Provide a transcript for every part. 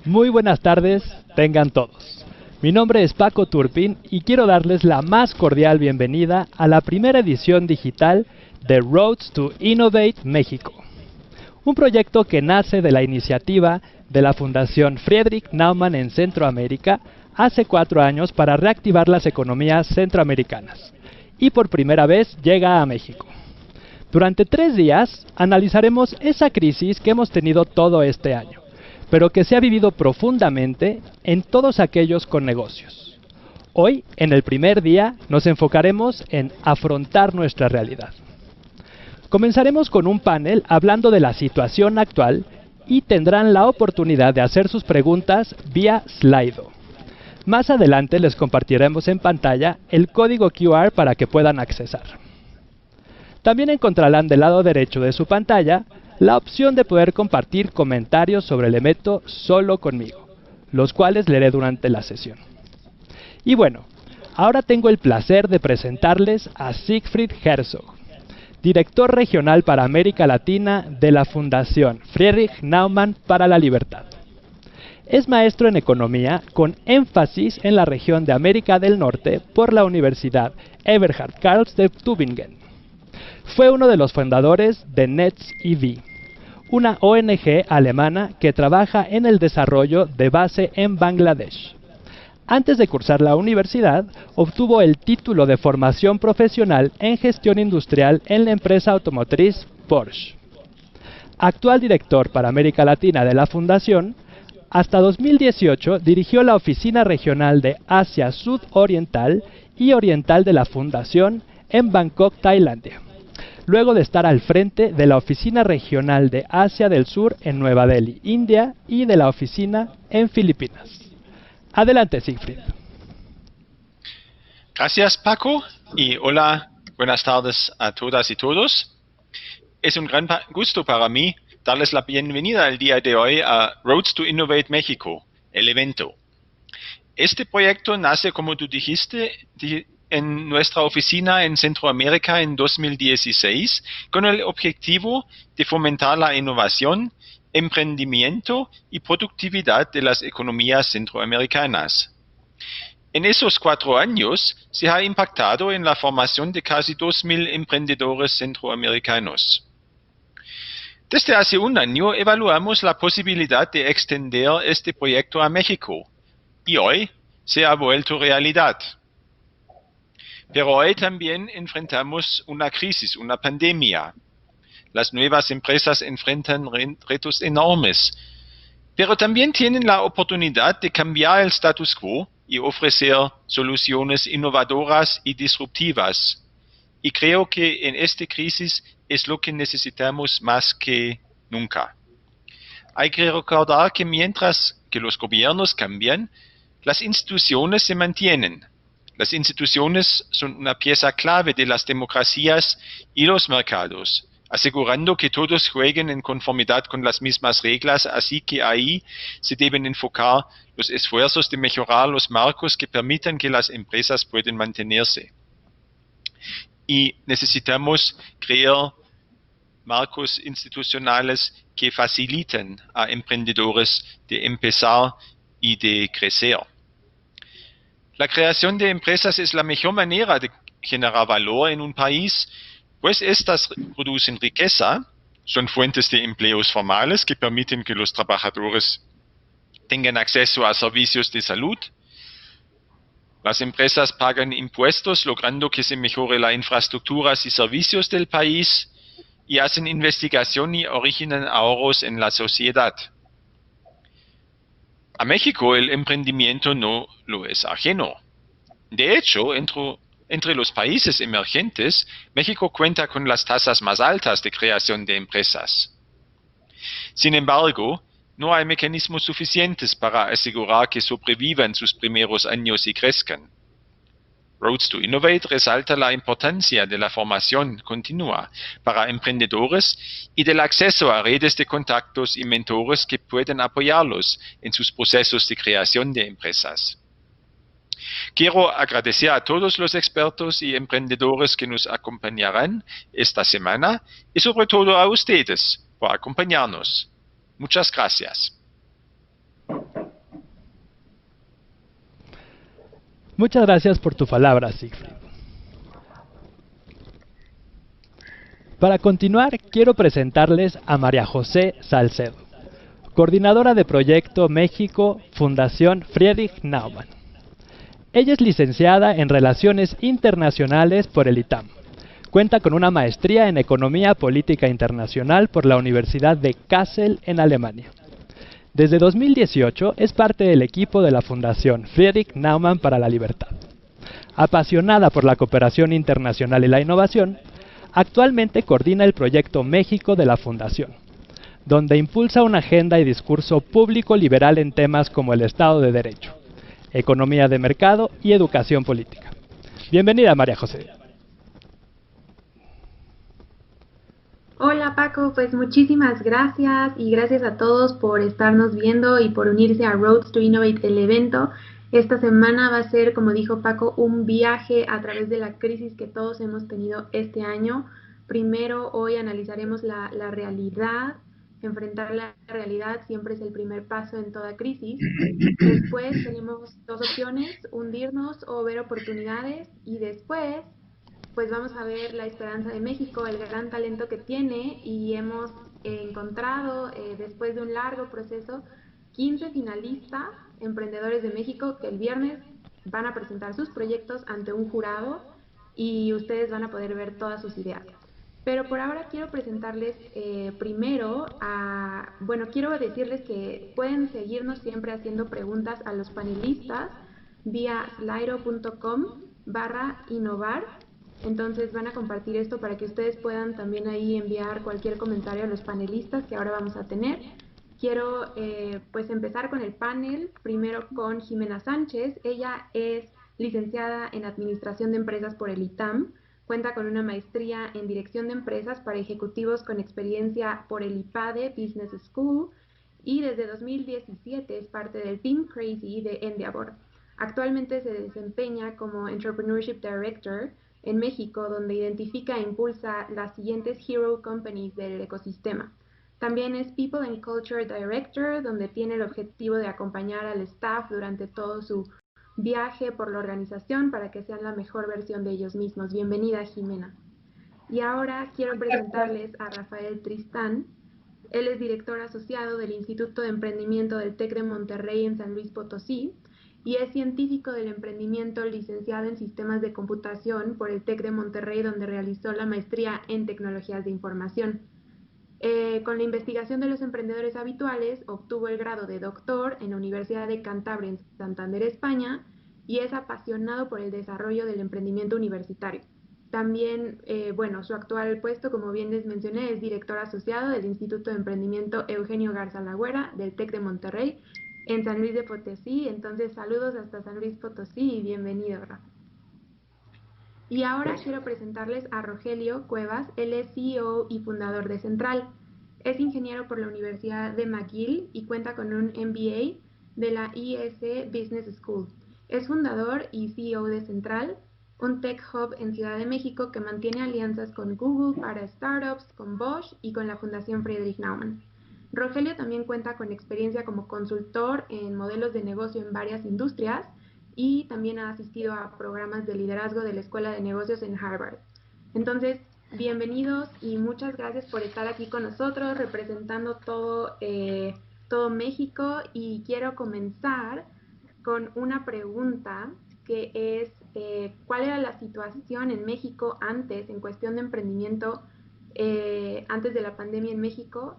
Muy buenas tardes, tengan todos. Mi nombre es Paco Turpin y quiero darles la más cordial bienvenida a la primera edición digital de Roads to Innovate México. Un proyecto que nace de la iniciativa de la Fundación Friedrich Naumann en Centroamérica hace 4 años para reactivar las economías centroamericanas. Y por primera vez llega a México. Durante 3 días analizaremos esa crisis que hemos tenido todo este año, pero que se ha vivido profundamente en todos aquellos con negocios. Hoy, en el primer día, nos enfocaremos en afrontar nuestra realidad. Comenzaremos con un panel hablando de la situación actual y tendrán la oportunidad de hacer sus preguntas vía Slido. Más adelante les compartiremos en pantalla el código QR para que puedan accesar. También encontrarán del lado derecho de su pantalla la opción de poder compartir comentarios sobre el evento solo conmigo, los cuales leeré durante la sesión. Y bueno, ahora tengo el placer de presentarles a Siegfried Herzog, director regional para América Latina de la Fundación Friedrich Naumann para la Libertad. Es maestro en economía con énfasis en la región de América del Norte por la Universidad Eberhard Karls de Tübingen. Fue uno de los fundadores de NETS-EV, una ONG alemana que trabaja en el desarrollo de base en Bangladesh. Antes de cursar la universidad, obtuvo el título de formación profesional en gestión industrial en la empresa automotriz Porsche. Actual director para América Latina de la Fundación, hasta 2018 dirigió la oficina regional de Asia Sudoriental y Oriental de la Fundación en Bangkok, Tailandia, luego de estar al frente de la oficina regional de Asia del Sur en Nueva Delhi, India, y de la oficina en Filipinas. Adelante, Siegfried. Gracias, Paco, y hola, buenas tardes a todas y todos. Es un gran gusto para mí darles la bienvenida el día de hoy a Roads to Innovate México, el evento. Este proyecto nace, como tú dijiste, en nuestra oficina en Centroamérica en 2016, con el objetivo de fomentar la innovación, emprendimiento y productividad de las economías centroamericanas. En esos 4 años se ha impactado en la formación de casi 2.000 emprendedores centroamericanos. Desde hace un año evaluamos la posibilidad de extender este proyecto a México y hoy se ha vuelto realidad. Pero hoy también enfrentamos una crisis, una pandemia. Las nuevas empresas enfrentan retos enormes, pero también tienen la oportunidad de cambiar el status quo y ofrecer soluciones innovadoras y disruptivas. Y creo que en esta crisis es lo que necesitamos más que nunca. Hay que recordar que mientras que los gobiernos cambian, las instituciones se mantienen. Las instituciones son una pieza clave de las democracias y los mercados, asegurando que todos jueguen en conformidad con las mismas reglas, así que ahí se deben enfocar los esfuerzos de mejorar los marcos que permitan que las empresas puedan mantenerse. Y necesitamos crear marcos institucionales que faciliten a emprendedores de empezar y de crecer. La creación de empresas es la mejor manera de generar valor en un país, pues estas producen riqueza, son fuentes de empleos formales que permiten que los trabajadores tengan acceso a servicios de salud. Las empresas pagan impuestos, logrando que se mejore la infraestructura y servicios del país, y hacen investigación y originan ahorros en la sociedad. A México el emprendimiento no lo es ajeno. De hecho, entre los países emergentes, México cuenta con las tasas más altas de creación de empresas. Sin embargo, no hay mecanismos suficientes para asegurar que sobrevivan sus primeros años y crezcan. Roads to Innovate resalta la importancia de la formación continua para emprendedores y del acceso a redes de contactos y mentores que pueden apoyarlos en sus procesos de creación de empresas. Quiero agradecer a todos los expertos y emprendedores que nos acompañarán esta semana y sobre todo a ustedes por acompañarnos. Muchas gracias. Muchas gracias por tu palabra, Siegfried. Para continuar, quiero presentarles a María José Salcedo, coordinadora de Proyecto México, Fundación Friedrich Naumann. Ella es licenciada en Relaciones Internacionales por el ITAM. Cuenta con una maestría en Economía Política Internacional por la Universidad de Kassel en Alemania. Desde 2018 es parte del equipo de la Fundación Friedrich Naumann para la Libertad. Apasionada por la cooperación internacional y la innovación, actualmente coordina el Proyecto México de la Fundación, donde impulsa una agenda y discurso público liberal en temas como el Estado de Derecho, economía de mercado y educación política. Bienvenida, María José. Hola Paco, pues muchísimas gracias y gracias a todos por estarnos viendo y por unirse a Roads to Innovate, el evento. Esta semana va a ser, como dijo Paco, un viaje a través de la crisis que todos hemos tenido este año. Primero, hoy analizaremos la realidad. Enfrentar la realidad siempre es el primer paso en toda crisis. Después tenemos dos opciones, hundirnos o ver oportunidades, y después pues vamos a ver la esperanza de México, el gran talento que tiene, y hemos encontrado, después de un largo proceso, 15 finalistas, emprendedores de México, que el viernes van a presentar sus proyectos ante un jurado y ustedes van a poder ver todas sus ideas. Pero por ahora quiero presentarles primero quiero decirles que pueden seguirnos siempre haciendo preguntas a los panelistas vía slido.com/innovar. Entonces van a compartir esto para que ustedes puedan también ahí enviar cualquier comentario a los panelistas que ahora vamos a tener. Quiero pues empezar con el panel, primero con Jimena Sánchez. Ella es licenciada en Administración de Empresas por el ITAM, cuenta con una maestría en Dirección de Empresas para Ejecutivos con experiencia por el IPADE Business School, y desde 2017 es parte del Team Crazy de Endeavor. Actualmente se desempeña como Entrepreneurship Director en México, donde identifica e impulsa las siguientes Hero Companies del ecosistema. También es People and Culture Director, donde tiene el objetivo de acompañar al staff durante todo su viaje por la organización para que sean la mejor versión de ellos mismos. Bienvenida, Jimena. Y ahora quiero presentarles a Rafael Tristán. Él es director asociado del Instituto de Emprendimiento del TEC de Monterrey en San Luis Potosí, y es científico del emprendimiento, licenciado en Sistemas de Computación por el TEC de Monterrey, donde realizó la maestría en Tecnologías de Información. Con la investigación de los emprendedores habituales, obtuvo el grado de doctor en la Universidad de Cantabria en Santander, España, y es apasionado por el desarrollo del emprendimiento universitario. También, su actual puesto, como bien les mencioné, es director asociado del Instituto de Emprendimiento Eugenio Garza Lagüera del TEC de Monterrey en San Luis de Potosí. Entonces, saludos hasta San Luis Potosí y bienvenido, Rafa. Y ahora quiero presentarles a Rogelio Cuevas. Él es CEO y fundador de Central. Es ingeniero por la Universidad de McGill y cuenta con un MBA de la IS Business School. Es fundador y CEO de Central, un tech hub en Ciudad de México que mantiene alianzas con Google para startups, con Bosch y con la Fundación Friedrich Naumann. Rogelio también cuenta con experiencia como consultor en modelos de negocio en varias industrias, y también ha asistido a programas de liderazgo de la Escuela de Negocios en Harvard. Entonces, bienvenidos y muchas gracias por estar aquí con nosotros representando todo México. Y quiero comenzar con una pregunta que es ¿cuál era la situación en México antes, en cuestión de emprendimiento, antes de la pandemia en México?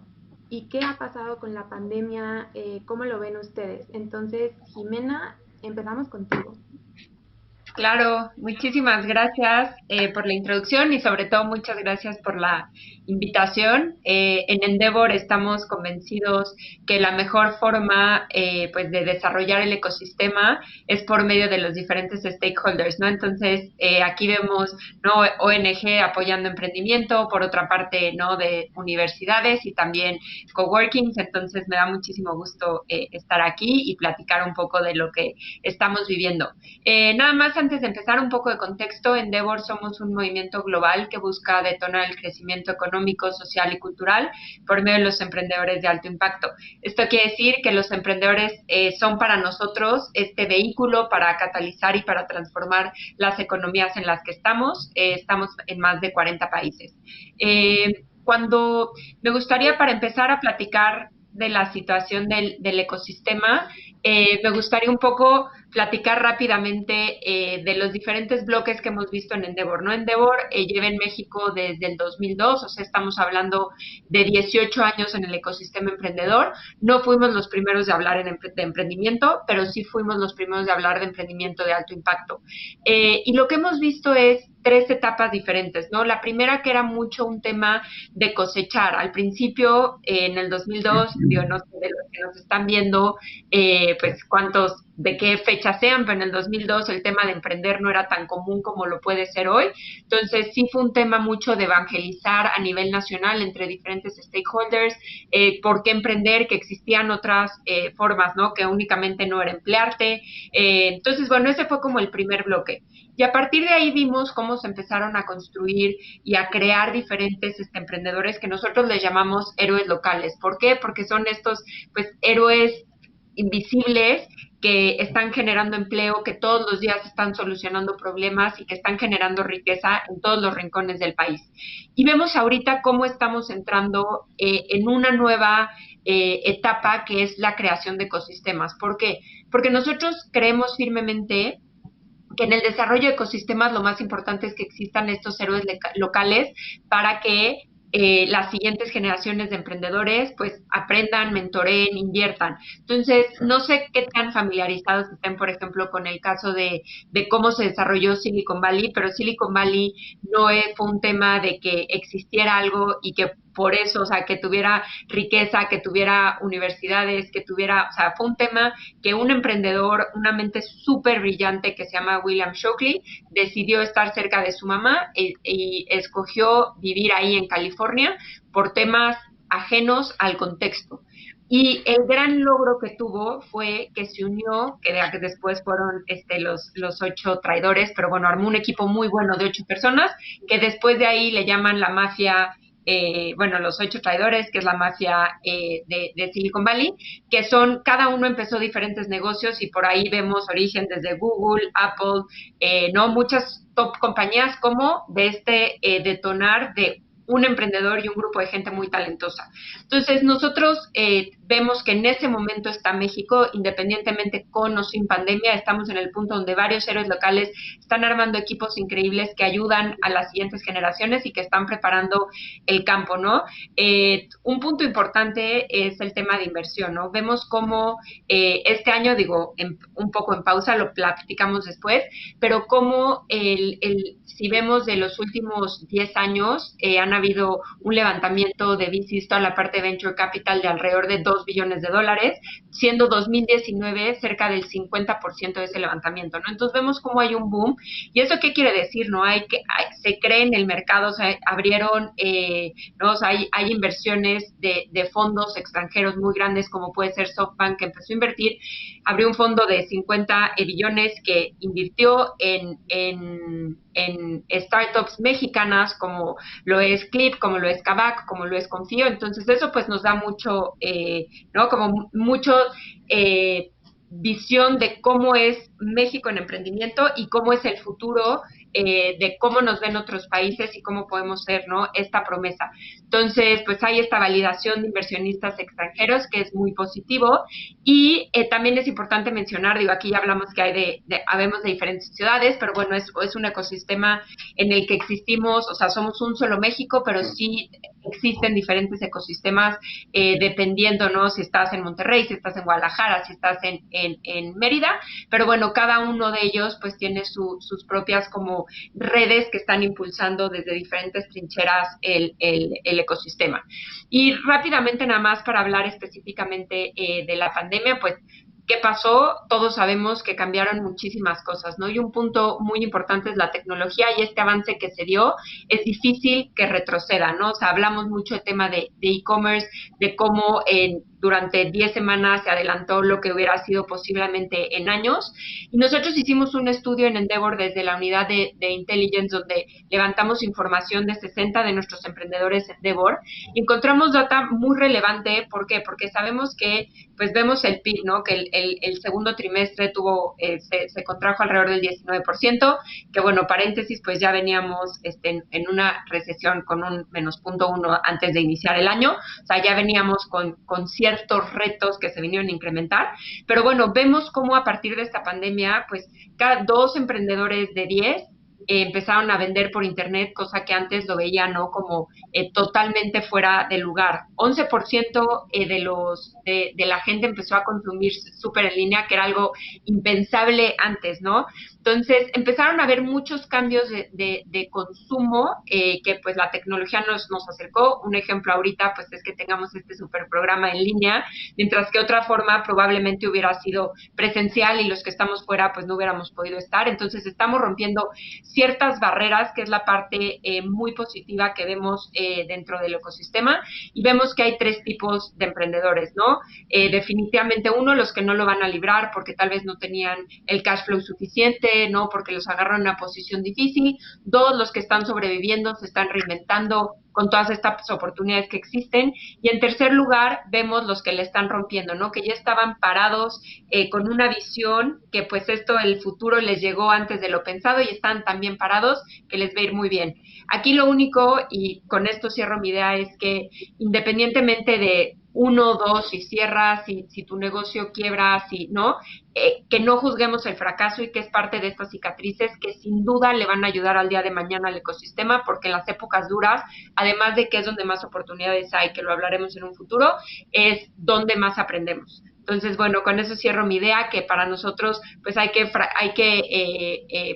¿Y qué ha pasado con la pandemia? ¿Cómo lo ven ustedes? Entonces, Jimena, empezamos contigo. Claro, muchísimas gracias por la introducción y sobre todo muchas gracias por la invitación. En Endeavor estamos convencidos que la mejor forma pues de desarrollar el ecosistema es por medio de los diferentes stakeholders, ¿no? Entonces, aquí vemos, ¿no?, ONG apoyando emprendimiento, por otra parte, ¿no?, de universidades y también coworkings. Entonces, me da muchísimo gusto estar aquí y platicar un poco de lo que estamos viviendo. Nada más antes antes de empezar, un poco de contexto. Endeavor somos un movimiento global que busca detonar el crecimiento económico, social y cultural por medio de los emprendedores de alto impacto. Esto quiere decir que los emprendedores son para nosotros este vehículo para catalizar y para transformar las economías en las que estamos. Estamos en más de 40 países. Cuando me gustaría, para empezar a platicar de la situación del ecosistema, me gustaría un poco platicar rápidamente de los diferentes bloques que hemos visto en Endeavor, ¿no? Endeavor lleva en México desde el 2002, o sea, estamos hablando de 18 años en el ecosistema emprendedor. No fuimos los primeros de hablar de emprendimiento, pero sí fuimos los primeros de hablar de emprendimiento de alto impacto. Y lo que hemos visto es 3 etapas diferentes, ¿no? La primera, que era mucho un tema de cosechar. Al principio, en el 2002, digo, no sé, de los que nos están viendo, pues de qué fecha sean, pero en el 2002 el tema de emprender no era tan común como lo puede ser hoy. Entonces sí fue un tema mucho de evangelizar a nivel nacional entre diferentes stakeholders, por qué emprender, que existían otras formas, ¿no? Que únicamente no era emplearte. Entonces, bueno, ese fue como el primer bloque. Y a partir de ahí vimos cómo se empezaron a construir y a crear diferentes emprendedores que nosotros les llamamos héroes locales. ¿Por qué? Porque son estos, pues, héroes invisibles que están generando empleo, que todos los días están solucionando problemas y que están generando riqueza en todos los rincones del país. Y vemos ahorita cómo estamos entrando en una nueva etapa, que es la creación de ecosistemas. ¿Por qué? Porque nosotros creemos firmemente que en el desarrollo de ecosistemas lo más importante es que existan estos héroes locales para que las siguientes generaciones de emprendedores pues aprendan, mentoreen, inviertan. Entonces, no sé qué tan familiarizados estén, por ejemplo, con el caso de cómo se desarrolló Silicon Valley, pero Silicon Valley no fue un tema de que existiera algo y que por eso, o sea, que tuviera riqueza, que tuviera universidades, que tuviera, o sea, fue un tema que un emprendedor, una mente súper brillante que se llama William Shockley, decidió estar cerca de su mamá y escogió vivir ahí en California por temas ajenos al contexto. Y el gran logro que tuvo fue que se unió, que después fueron los 8 traidores, pero bueno, armó un equipo muy bueno de 8 personas, que después de ahí le llaman la mafia, los 8 traidores, que es la mafia de Silicon Valley, que son, cada uno empezó diferentes negocios y por ahí vemos origen desde Google, Apple, ¿no? Muchas top compañías como de detonar de un emprendedor y un grupo de gente muy talentosa. Entonces, nosotros vemos que en ese momento está México, independientemente con o sin pandemia, estamos en el punto donde varios héroes locales están armando equipos increíbles que ayudan a las siguientes generaciones y que están preparando el campo, ¿no? Un punto importante es el tema de inversión, ¿no? Vemos cómo este año, un poco en pausa, lo platicamos después, pero cómo si vemos de los últimos 10 años, han habido un levantamiento de VCs, toda la parte de Venture Capital, de alrededor de $2 billones, siendo 2019 cerca del 50% de ese levantamiento, ¿no? Entonces vemos cómo hay un boom. ¿Y eso qué quiere decir, no? Se cree en el mercado, o sea, abrieron, ¿no? O sea, hay inversiones de fondos extranjeros muy grandes, como puede ser SoftBank, que empezó a invertir, abrió un fondo de 50 billones que invirtió en startups mexicanas, como lo es Clip, como lo es Kavak, como lo es Confío. Entonces eso pues nos da mucho, ¿no? Como mucho visión de cómo es México en emprendimiento y cómo es el futuro, de cómo nos ven otros países y cómo podemos ser, ¿no? Esta promesa. Entonces, pues hay esta validación de inversionistas extranjeros que es muy positivo y también es importante mencionar, aquí ya hablamos que habemos de diferentes ciudades, pero bueno, es un ecosistema en el que existimos, o sea, somos un solo México, pero sí existen diferentes ecosistemas dependiendo, ¿no? Si estás en Monterrey, si estás en Guadalajara, si estás en Mérida, pero bueno, cada uno de ellos pues tiene sus propias como redes que están impulsando desde diferentes trincheras el ecosistema. Y rápidamente, nada más para hablar específicamente de la pandemia, pues, ¿qué pasó? Todos sabemos que cambiaron muchísimas cosas, ¿no? Y un punto muy importante es la tecnología, y este avance que se dio es difícil que retroceda, ¿no? O sea, hablamos mucho del tema de e-commerce, de cómo durante 10 semanas se adelantó lo que hubiera sido posiblemente en años. Y nosotros hicimos un estudio en Endeavor desde la unidad de Intelligence, donde levantamos información de 60 de nuestros emprendedores Endeavor. Y encontramos data muy relevante. ¿Por qué? Porque sabemos que, pues vemos el PIB, ¿no? Que el segundo trimestre se contrajo alrededor del 19%, que bueno, paréntesis, pues ya veníamos en una recesión con un menos 0.1 antes de iniciar el año. O sea, ya veníamos con ciertos retos que se vinieron a incrementar. Pero bueno, vemos cómo a partir de esta pandemia, pues cada 2 emprendedores de 10 empezaron a vender por internet, cosa que antes lo veía, ¿no? Como totalmente fuera de lugar. 11% de la gente empezó a consumir súper en línea, que era algo impensable antes, ¿no? Entonces, empezaron a haber muchos cambios de consumo que pues la tecnología nos acercó. Un ejemplo ahorita pues es que tengamos este super programa en línea, mientras que otra forma probablemente hubiera sido presencial y los que estamos fuera pues no hubiéramos podido estar. Entonces, estamos rompiendo ciertas barreras, que es la parte muy positiva que vemos dentro del ecosistema, y vemos que hay 3 tipos de emprendedores, ¿no? Definitivamente uno, los que no lo van a librar porque tal vez no tenían el cash flow suficiente, ¿no? Porque los agarran en una posición difícil. 2, los que están sobreviviendo, se están reinventando con todas estas oportunidades que existen. Y en tercer lugar, vemos los que le están rompiendo, ¿no? Que ya estaban parados con una visión que pues el futuro les llegó antes de lo pensado y están también parados, que les va a ir muy bien. Aquí lo único, y con esto cierro mi idea, es que independientemente de 1, 2, si cierras, si tu negocio quiebra, ¿no? Que no juzguemos el fracaso y que es parte de estas cicatrices que sin duda le van a ayudar al día de mañana al ecosistema, porque en las épocas duras, además de que es donde más oportunidades hay, que lo hablaremos en un futuro, es donde más aprendemos. Entonces, bueno, con eso cierro mi idea, que para nosotros, pues hay que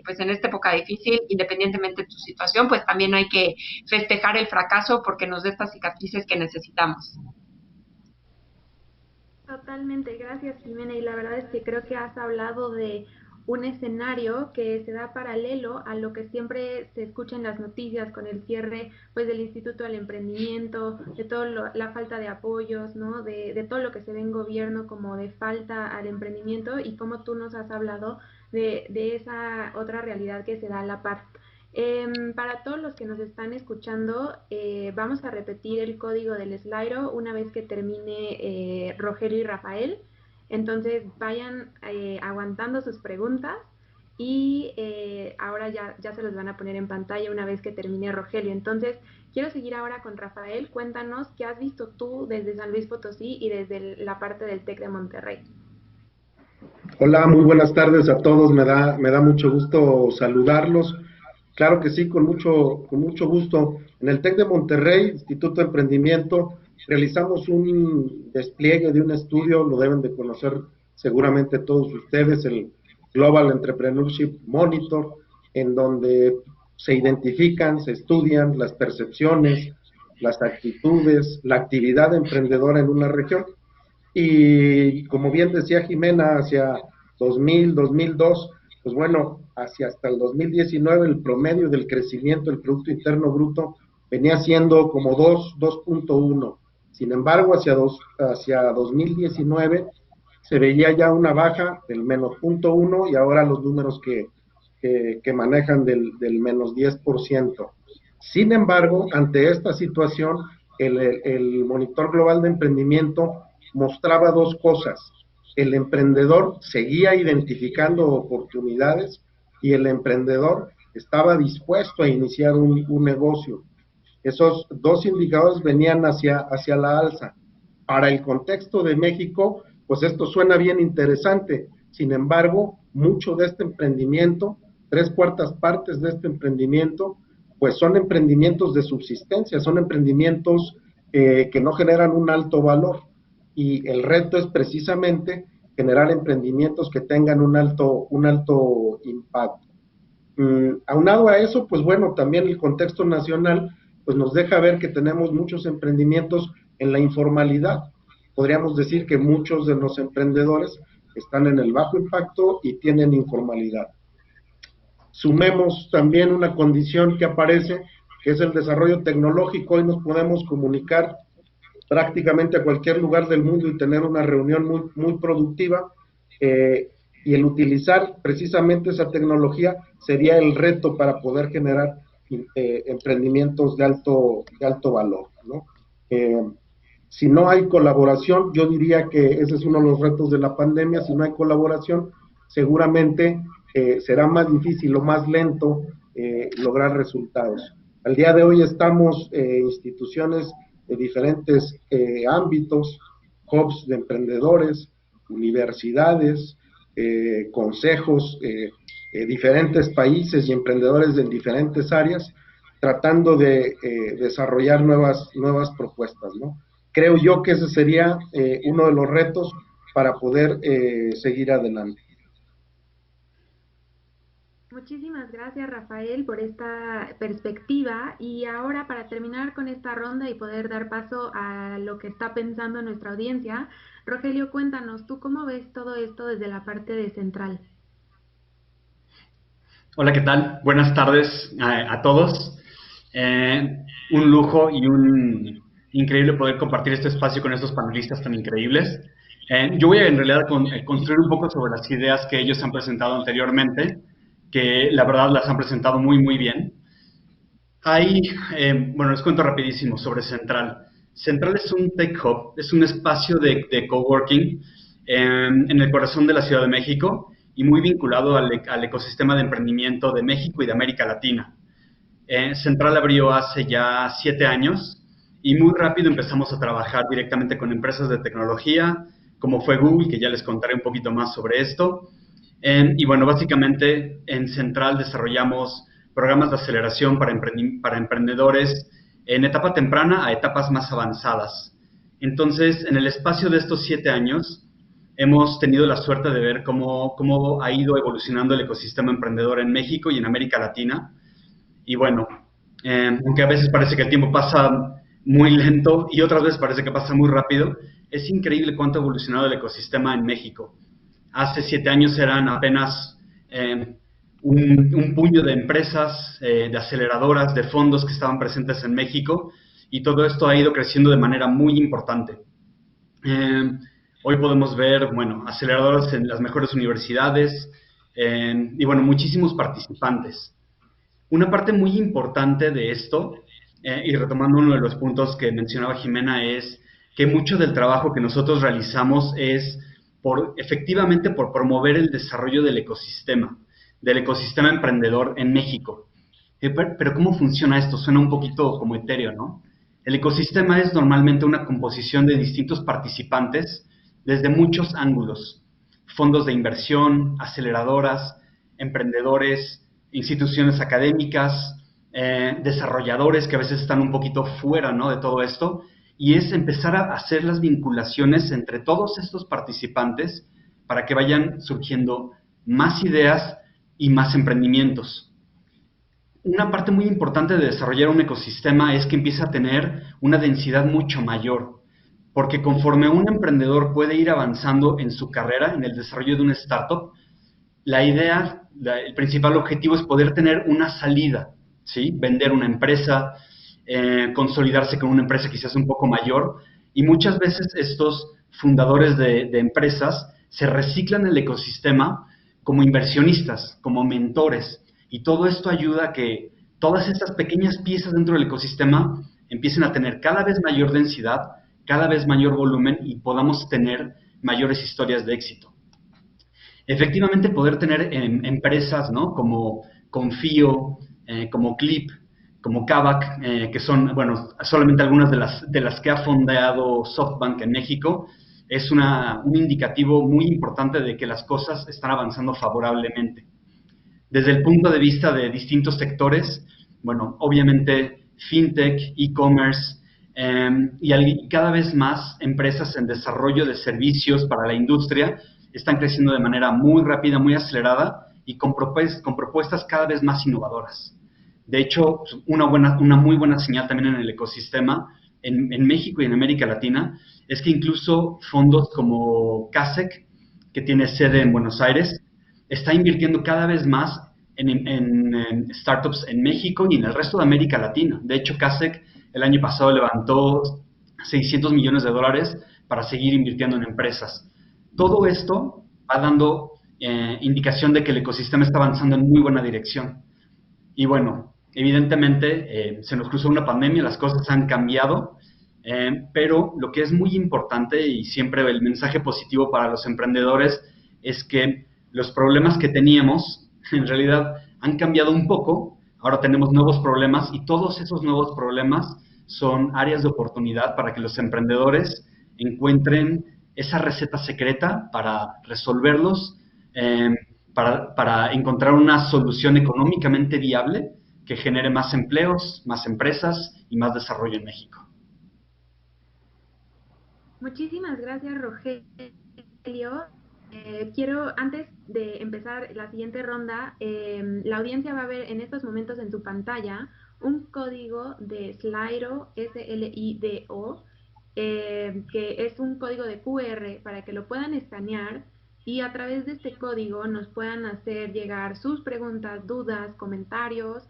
pues en esta época difícil, independientemente de tu situación, pues también hay que festejar el fracaso porque nos da estas cicatrices que necesitamos. Totalmente, gracias Jimena, y la verdad es que creo que has hablado de un escenario que se da paralelo a lo que siempre se escucha en las noticias con el cierre pues del Instituto del Emprendimiento, de toda la falta de apoyos, ¿no? De todo lo que se ve en gobierno como de falta al emprendimiento, y como tú nos has hablado de esa otra realidad que se da a la par. Para todos los que nos están escuchando, vamos a repetir el código del Slido una vez que termine Rogelio y Rafael. Entonces vayan aguantando sus preguntas y ahora ya se los van a poner en pantalla una vez que termine Rogelio. Entonces quiero seguir ahora con Rafael. Cuéntanos qué has visto tú desde San Luis Potosí y desde la parte del TEC de Monterrey. Hola, muy buenas tardes a todos. Me da mucho gusto saludarlos. Claro que sí, con mucho gusto. En el TEC de Monterrey, Instituto de Emprendimiento, realizamos un despliegue de un estudio, lo deben de conocer seguramente todos ustedes, el Global Entrepreneurship Monitor, en donde se identifican, se estudian las percepciones, las actitudes, la actividad emprendedora en una región. Y como bien decía Jimena, hacia 2000, 2002, pues bueno, hasta el 2019 el promedio del crecimiento del Producto Interno Bruto venía siendo como 2.1. Sin embargo, hacia 2019 se veía ya una baja del menos 0.1 y ahora los números que manejan del menos 10%. Sin embargo, ante esta situación, el Monitor Global de Emprendimiento mostraba 2 cosas. El emprendedor seguía identificando oportunidades y el emprendedor estaba dispuesto a iniciar un negocio. Esos 2 indicadores venían hacia la alza. Para el contexto de México, pues esto suena bien interesante. Sin embargo, mucho de este emprendimiento, 3/4 partes de este emprendimiento, pues son emprendimientos de subsistencia, son emprendimientos que no generan un alto valor. Y el reto es precisamente generar emprendimientos que tengan un alto impacto. Aunado a eso, pues bueno, también el contexto nacional pues nos deja ver que tenemos muchos emprendimientos en la informalidad. Podríamos decir que muchos de los emprendedores están en el bajo impacto y tienen informalidad. Sumemos también una condición que aparece, que es el desarrollo tecnológico. Hoy nos podemos comunicar prácticamente a cualquier lugar del mundo y tener una reunión muy, muy productiva, y el utilizar precisamente esa tecnología sería el reto para poder generar emprendimientos de alto valor, ¿no? Si no hay colaboración, yo diría que ese es uno de los retos de la pandemia. Si no hay colaboración, seguramente será más difícil o más lento lograr resultados. Al día de hoy estamos instituciones de diferentes ámbitos, hubs de emprendedores, universidades, consejos, diferentes países y emprendedores en diferentes áreas, tratando de desarrollar nuevas propuestas, ¿no? Creo yo que ese sería uno de los retos para poder seguir adelante. Muchísimas gracias, Rafael, por esta perspectiva. Y ahora, para terminar con esta ronda y poder dar paso a lo que está pensando nuestra audiencia, Rogelio, cuéntanos, ¿tú cómo ves todo esto desde la parte de Central? Hola, ¿qué tal? Buenas tardes a todos. Un lujo y un increíble poder compartir este espacio con estos panelistas tan increíbles. Yo voy a en realidad construir un poco sobre las ideas que ellos han presentado anteriormente, que la verdad las han presentado muy, muy bien. Bueno, les cuento rapidísimo sobre Central. Central es un tech hub, es un espacio de coworking en el corazón de la Ciudad de México y muy vinculado al ecosistema de emprendimiento de México y de América Latina. Central abrió hace ya 7 años y muy rápido empezamos a trabajar directamente con empresas de tecnología, como fue Google, que ya les contaré un poquito más sobre esto. Y bueno, básicamente en Central desarrollamos programas de aceleración para emprendedores en etapa temprana a etapas más avanzadas. Entonces, en el espacio de estos 7 años, hemos tenido la suerte de ver cómo ha ido evolucionando el ecosistema emprendedor en México y en América Latina. Y bueno, aunque a veces parece que el tiempo pasa muy lento y otras veces parece que pasa muy rápido, es increíble cuánto ha evolucionado el ecosistema en México. Hace 7 años eran apenas un puño de empresas, de aceleradoras, de fondos que estaban presentes en México, y todo esto ha ido creciendo de manera muy importante. Hoy podemos ver, bueno, aceleradoras en las mejores universidades y, bueno, muchísimos participantes. Una parte muy importante de esto, y retomando uno de los puntos que mencionaba Jimena, es que mucho del trabajo que nosotros realizamos es efectivamente por promover el desarrollo del ecosistema emprendedor en México. Pero ¿cómo funciona esto? Suena un poquito como etéreo, ¿no? El ecosistema es normalmente una composición de distintos participantes desde muchos ángulos: fondos de inversión, aceleradoras, emprendedores, instituciones académicas, desarrolladores que a veces están un poquito fuera, ¿no?, de todo esto. Y es empezar a hacer las vinculaciones entre todos estos participantes para que vayan surgiendo más ideas y más emprendimientos. Una parte muy importante de desarrollar un ecosistema es que empieza a tener una densidad mucho mayor, porque conforme un emprendedor puede ir avanzando en su carrera, en el desarrollo de una startup, el principal objetivo es poder tener una salida, ¿sí? Vender una empresa, consolidarse con una empresa quizás un poco mayor, y muchas veces estos fundadores de empresas se reciclan el ecosistema como inversionistas, como mentores, y todo esto ayuda a que todas estas pequeñas piezas dentro del ecosistema empiecen a tener cada vez mayor densidad, cada vez mayor volumen, y podamos tener mayores historias de éxito. Efectivamente, poder tener empresas, ¿no?, como Confío, como Clip, como Kavak, que son, bueno, solamente algunas de las que ha fondeado SoftBank en México, es un indicativo muy importante de que las cosas están avanzando favorablemente. Desde el punto de vista de distintos sectores, bueno, obviamente fintech, e-commerce, y cada vez más empresas en desarrollo de servicios para la industria están creciendo de manera muy rápida, muy acelerada, y con propuestas cada vez más innovadoras. De hecho, una muy buena señal también en el ecosistema en México y en América Latina es que incluso fondos como Kasek, que tiene sede en Buenos Aires, está invirtiendo cada vez más en startups en México y en el resto de América Latina. De hecho, Kasek el año pasado levantó 600 millones de dólares para seguir invirtiendo en empresas. Todo esto va dando indicación de que el ecosistema está avanzando en muy buena dirección. Y bueno, evidentemente se nos cruzó una pandemia, las cosas han cambiado, pero lo que es muy importante y siempre el mensaje positivo para los emprendedores es que los problemas que teníamos en realidad han cambiado un poco. Ahora tenemos nuevos problemas y todos esos nuevos problemas son áreas de oportunidad para que los emprendedores encuentren esa receta secreta para resolverlos, para encontrar una solución económicamente viable que genere más empleos, más empresas y más desarrollo en México. Muchísimas gracias, Rogelio. Quiero, antes de empezar la siguiente ronda, la audiencia va a ver en estos momentos en tu pantalla un código de Slido, S-L-I-D-O, que es un código de QR para que lo puedan escanear y a través de este código nos puedan hacer llegar sus preguntas, dudas, comentarios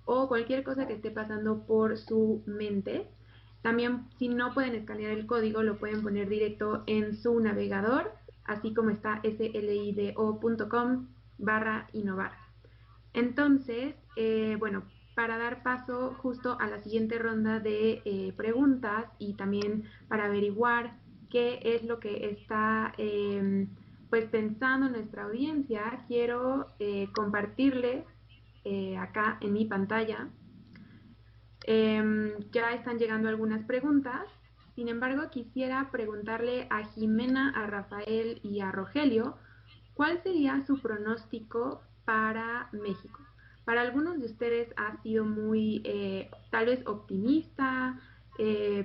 o cualquier cosa que esté pasando por su mente. También, si no pueden escanear el código, lo pueden poner directo en su navegador, así como está slido.com/innovar. Entonces, bueno, para dar paso justo a la siguiente ronda de preguntas y también para averiguar qué es lo que está pues pensando nuestra audiencia, quiero compartirles acá en mi pantalla. Ya están llegando algunas preguntas. Sin embargo, quisiera preguntarle a Jimena, a Rafael y a Rogelio, ¿cuál sería su pronóstico para México? Para algunos de ustedes ha sido muy, tal vez optimista,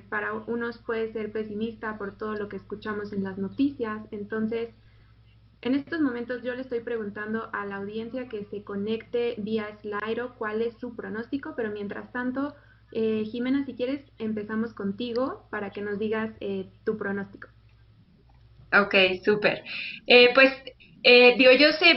para unos puede ser pesimista por todo lo que escuchamos en las noticias. Entonces, en estos momentos yo le estoy preguntando a la audiencia que se conecte vía Slido cuál es su pronóstico, pero mientras tanto, Jimena, si quieres, empezamos contigo para que nos digas tu pronóstico. Ok, súper. Yo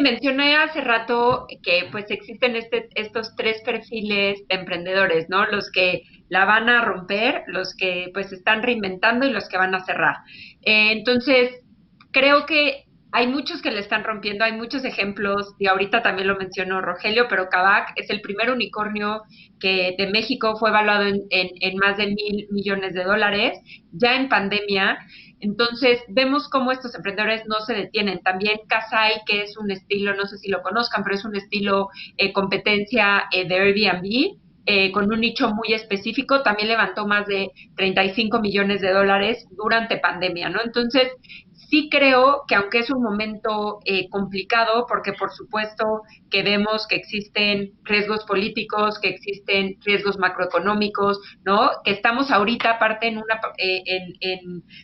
mencioné hace rato que pues existen estos tres perfiles de emprendedores, ¿no? Los que la van a romper, los que pues están reinventando y los que van a cerrar. Entonces, creo que hay muchos que le están rompiendo, hay muchos ejemplos, y ahorita también lo mencionó Rogelio, pero Kavak es el primer unicornio que de México fue evaluado en más de $1,000 millones, ya en pandemia. Entonces, vemos cómo estos emprendedores no se detienen. También Kasai, que es un estilo, no sé si lo conozcan, pero es un estilo competencia de Airbnb, con un nicho muy específico, también levantó más de $35 millones durante pandemia, ¿no? Entonces, sí creo que aunque es un momento complicado, porque por supuesto que vemos que existen riesgos políticos, que existen riesgos macroeconómicos, ¿no? Que estamos ahorita aparte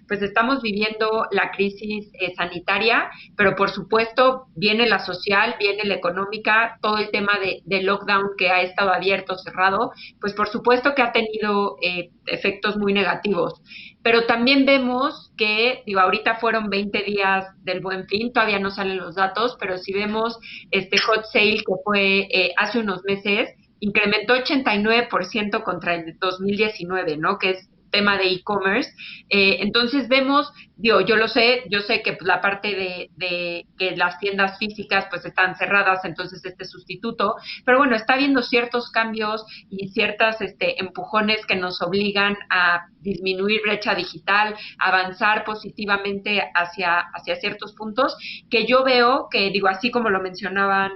pues estamos viviendo la crisis sanitaria, pero por supuesto viene la social, viene la económica, todo el tema de lockdown que ha estado abierto, cerrado, pues por supuesto que ha tenido efectos muy negativos. Pero también vemos que, ahorita fueron 20 días del Buen Fin, todavía no salen los datos, pero si vemos este hot sale que fue hace unos meses, incrementó 89% contra el 2019, ¿no? Que es tema de e-commerce. Entonces vemos, yo sé que pues, la parte de que las tiendas físicas pues están cerradas, entonces sustituto, pero bueno, está habiendo ciertos cambios y ciertas empujones que nos obligan a disminuir brecha digital, avanzar positivamente hacia ciertos puntos que yo veo que, así como lo mencionaban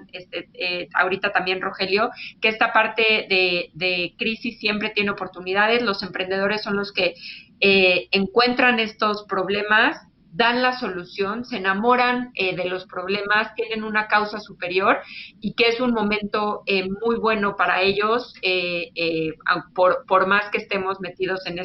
ahorita también Rogelio, que esta parte de crisis siempre tiene oportunidades. Los emprendedores son los que encuentran estos problemas, dan la solución, se enamoran de los problemas, tienen una causa superior y que es un momento muy bueno para ellos, por más que estemos metidos en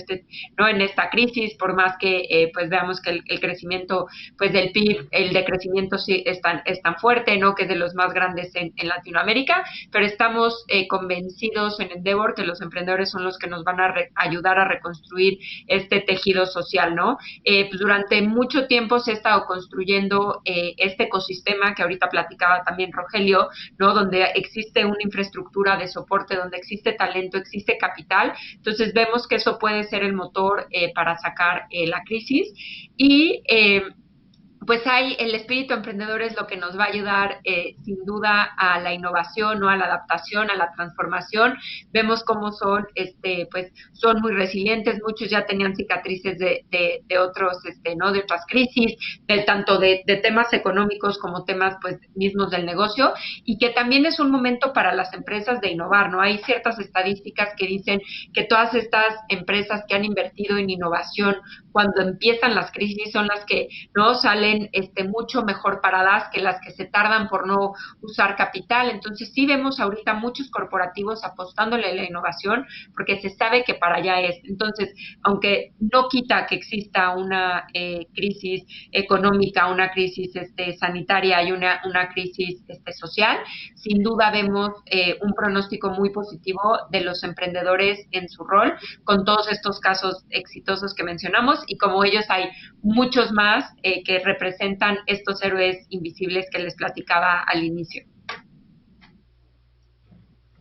esta crisis, por más que pues veamos que el crecimiento pues del PIB, el decrecimiento sí es tan fuerte, ¿no? Que es de los más grandes en Latinoamérica, pero estamos convencidos en Endeavor que los emprendedores son los que nos van a ayudar a reconstruir este tejido social, ¿no? Pues durante mucho mucho tiempo se ha estado construyendo este ecosistema que ahorita platicaba también Rogelio, ¿no? Donde existe una infraestructura de soporte, donde existe talento, existe capital. Entonces vemos que eso puede ser el motor para sacar la crisis. Y pues el espíritu emprendedor es lo que nos va a ayudar sin duda a la innovación, ¿no? A la adaptación, a la transformación. Vemos cómo son, pues son muy resilientes, muchos ya tenían cicatrices de otros, ¿no? De otras crisis, tanto de temas económicos como temas pues mismos del negocio, y que también es un momento para las empresas de innovar, ¿no? Hay ciertas estadísticas que dicen que todas estas empresas que han invertido en innovación cuando empiezan las crisis son las que no salen mucho mejor paradas que las que se tardan por no usar capital. Entonces sí vemos ahorita muchos corporativos apostándole a la innovación porque se sabe que para allá es. Entonces, aunque no quita que exista una crisis económica, una crisis sanitaria y una crisis social, sin duda vemos un pronóstico muy positivo de los emprendedores en su rol, con todos estos casos exitosos que mencionamos, y como ellos hay muchos más que representan estos héroes invisibles que les platicaba al inicio.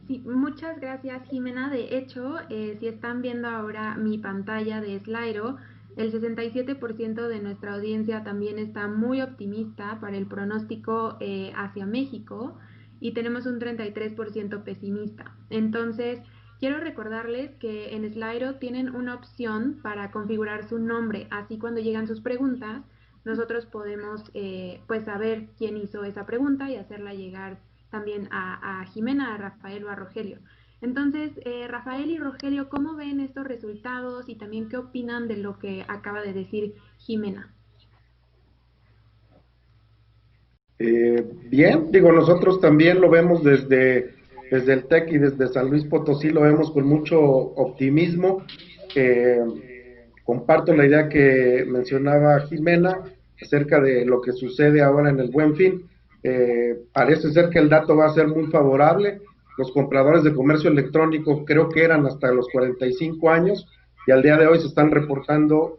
Sí, muchas gracias, Jimena. De hecho, si están viendo ahora mi pantalla de Slido, el 67% de nuestra audiencia también está muy optimista para el pronóstico hacia México, y tenemos un 33% pesimista. Entonces, quiero recordarles que en Slido tienen una opción para configurar su nombre, así cuando llegan sus preguntas, nosotros podemos pues saber quién hizo esa pregunta y hacerla llegar también a Jimena, a Rafael o a Rogelio. Entonces, Rafael y Rogelio, ¿cómo ven estos resultados y también qué opinan de lo que acaba de decir Jimena? Bien, digo, nosotros también lo vemos desde el TEC y desde San Luis Potosí, lo vemos con mucho optimismo. Comparto la idea que mencionaba Jimena acerca de lo que sucede ahora en el Buen Fin. Parece ser que el dato va a ser muy favorable. Los compradores de comercio electrónico creo que eran hasta los 45 años y al día de hoy se están reportando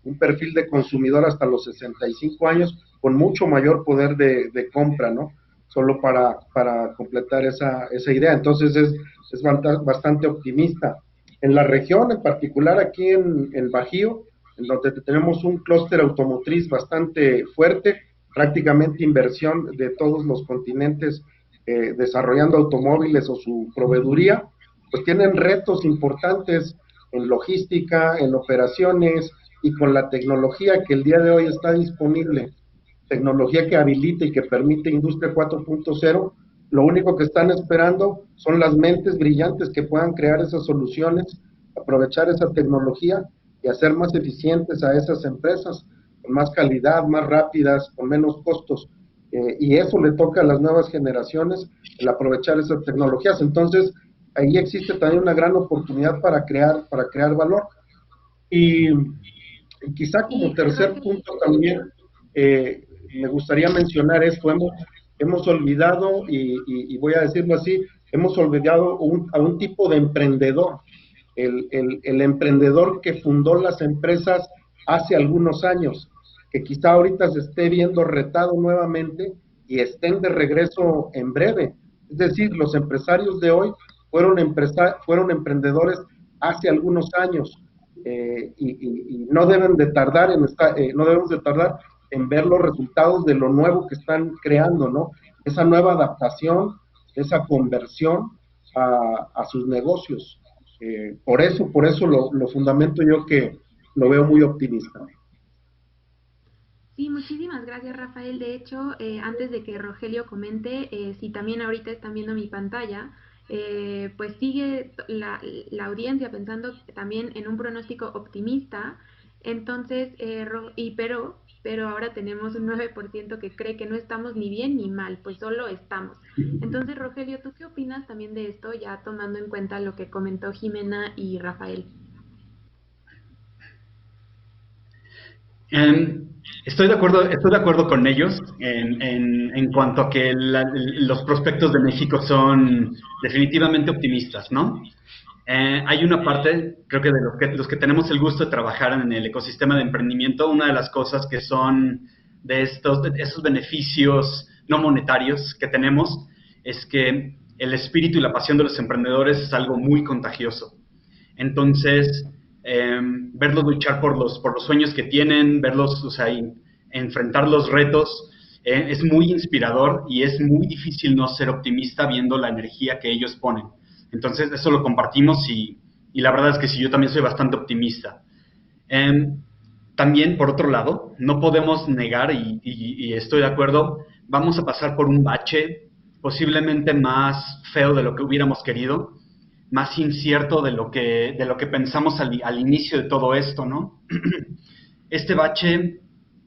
un perfil de consumidor hasta los 65 años con mucho mayor poder de compra, ¿no? Solo para completar esa idea. Entonces es bastante optimista. En la región, en particular aquí en Bajío, en donde tenemos un clúster automotriz bastante fuerte, prácticamente inversión de todos los continentes desarrollando automóviles o su proveeduría, pues tienen retos importantes en logística, en operaciones y con la tecnología que el día de hoy está disponible, tecnología que habilita y que permite Industria 4.0, lo único que están esperando son las mentes brillantes que puedan crear esas soluciones, aprovechar esa tecnología y hacer más eficientes a esas empresas, con más calidad, más rápidas, con menos costos. Y eso le toca a las nuevas generaciones, el aprovechar esas tecnologías. Entonces, ahí existe también una gran oportunidad para crear valor. Y quizá como tercer punto también, me gustaría mencionar esto, hemos olvidado, y voy a decirlo así, hemos olvidado a un tipo de emprendedor, el emprendedor que fundó las empresas hace algunos años, que quizá ahorita se esté viendo retado nuevamente y estén de regreso en breve. Es decir, los empresarios de hoy fueron emprendedores hace algunos años, y no deben de tardar no debemos de tardar en ver los resultados de lo nuevo que están creando, ¿no? Esa nueva adaptación, esa conversión a sus negocios. Por eso lo fundamento yo que lo veo muy optimista. Sí, muchísimas gracias, Rafael. De hecho, antes de que Rogelio comente, si también ahorita están viendo mi pantalla, pues sigue la audiencia pensando también en un pronóstico optimista. Entonces, pero ahora tenemos un 9% que cree que no estamos ni bien ni mal, pues solo estamos. Entonces, Rogelio, ¿tú qué opinas también de esto, ya tomando en cuenta lo que comentó Jimena y Rafael? Estoy de acuerdo con ellos en cuanto a que los prospectos de México son definitivamente optimistas, ¿no? Hay una parte, creo que de los que tenemos el gusto de trabajar en el ecosistema de emprendimiento, una de las cosas que son de esos beneficios no monetarios que tenemos es que el espíritu y la pasión de los emprendedores es algo muy contagioso. Entonces, verlos luchar por los sueños que tienen, verlos, o sea, enfrentar los retos, es muy inspirador y es muy difícil no ser optimista viendo la energía que ellos ponen. Entonces, eso lo compartimos y la verdad es que sí, yo también soy bastante optimista. También, por otro lado, no podemos negar, y estoy de acuerdo, vamos a pasar por un bache posiblemente más feo de lo que hubiéramos querido, más incierto de lo que pensamos al inicio de todo esto, ¿no? Este bache,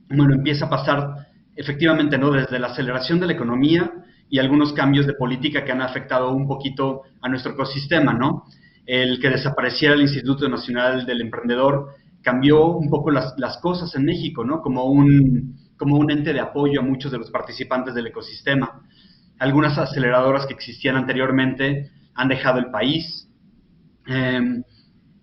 bueno, empieza a pasar efectivamente, ¿no? Desde la aceleración de la economía y algunos cambios de política que han afectado un poquito a nuestro ecosistema, ¿no? El que desapareciera el Instituto Nacional del Emprendedor cambió un poco las cosas en México, ¿no? Como un ente de apoyo a muchos de los participantes del ecosistema. Algunas aceleradoras que existían anteriormente han dejado el país.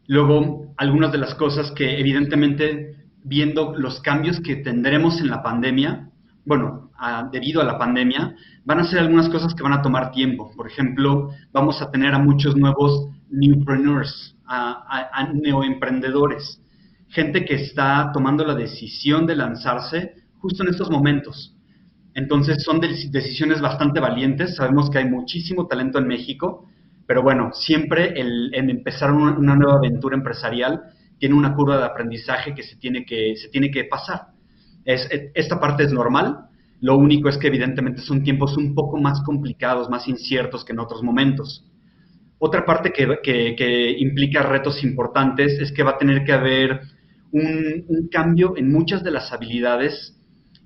Luego, algunas de las cosas que evidentemente, viendo los cambios que tendremos en la pandemia, bueno, debido a la pandemia, van a ser algunas cosas que van a tomar tiempo. Por ejemplo, vamos a tener a muchos nuevos newpreneurs, a neoemprendedores, gente que está tomando la decisión de lanzarse justo en estos momentos. Entonces son decisiones bastante valientes. Sabemos que hay muchísimo talento en México, pero bueno, siempre en empezar una nueva aventura empresarial tiene una curva de aprendizaje que se tiene que pasar. Esta parte es normal, lo único es que evidentemente son tiempos un poco más complicados, más inciertos que en otros momentos. Otra parte que implica retos importantes es que va a tener que haber un cambio en muchas de las habilidades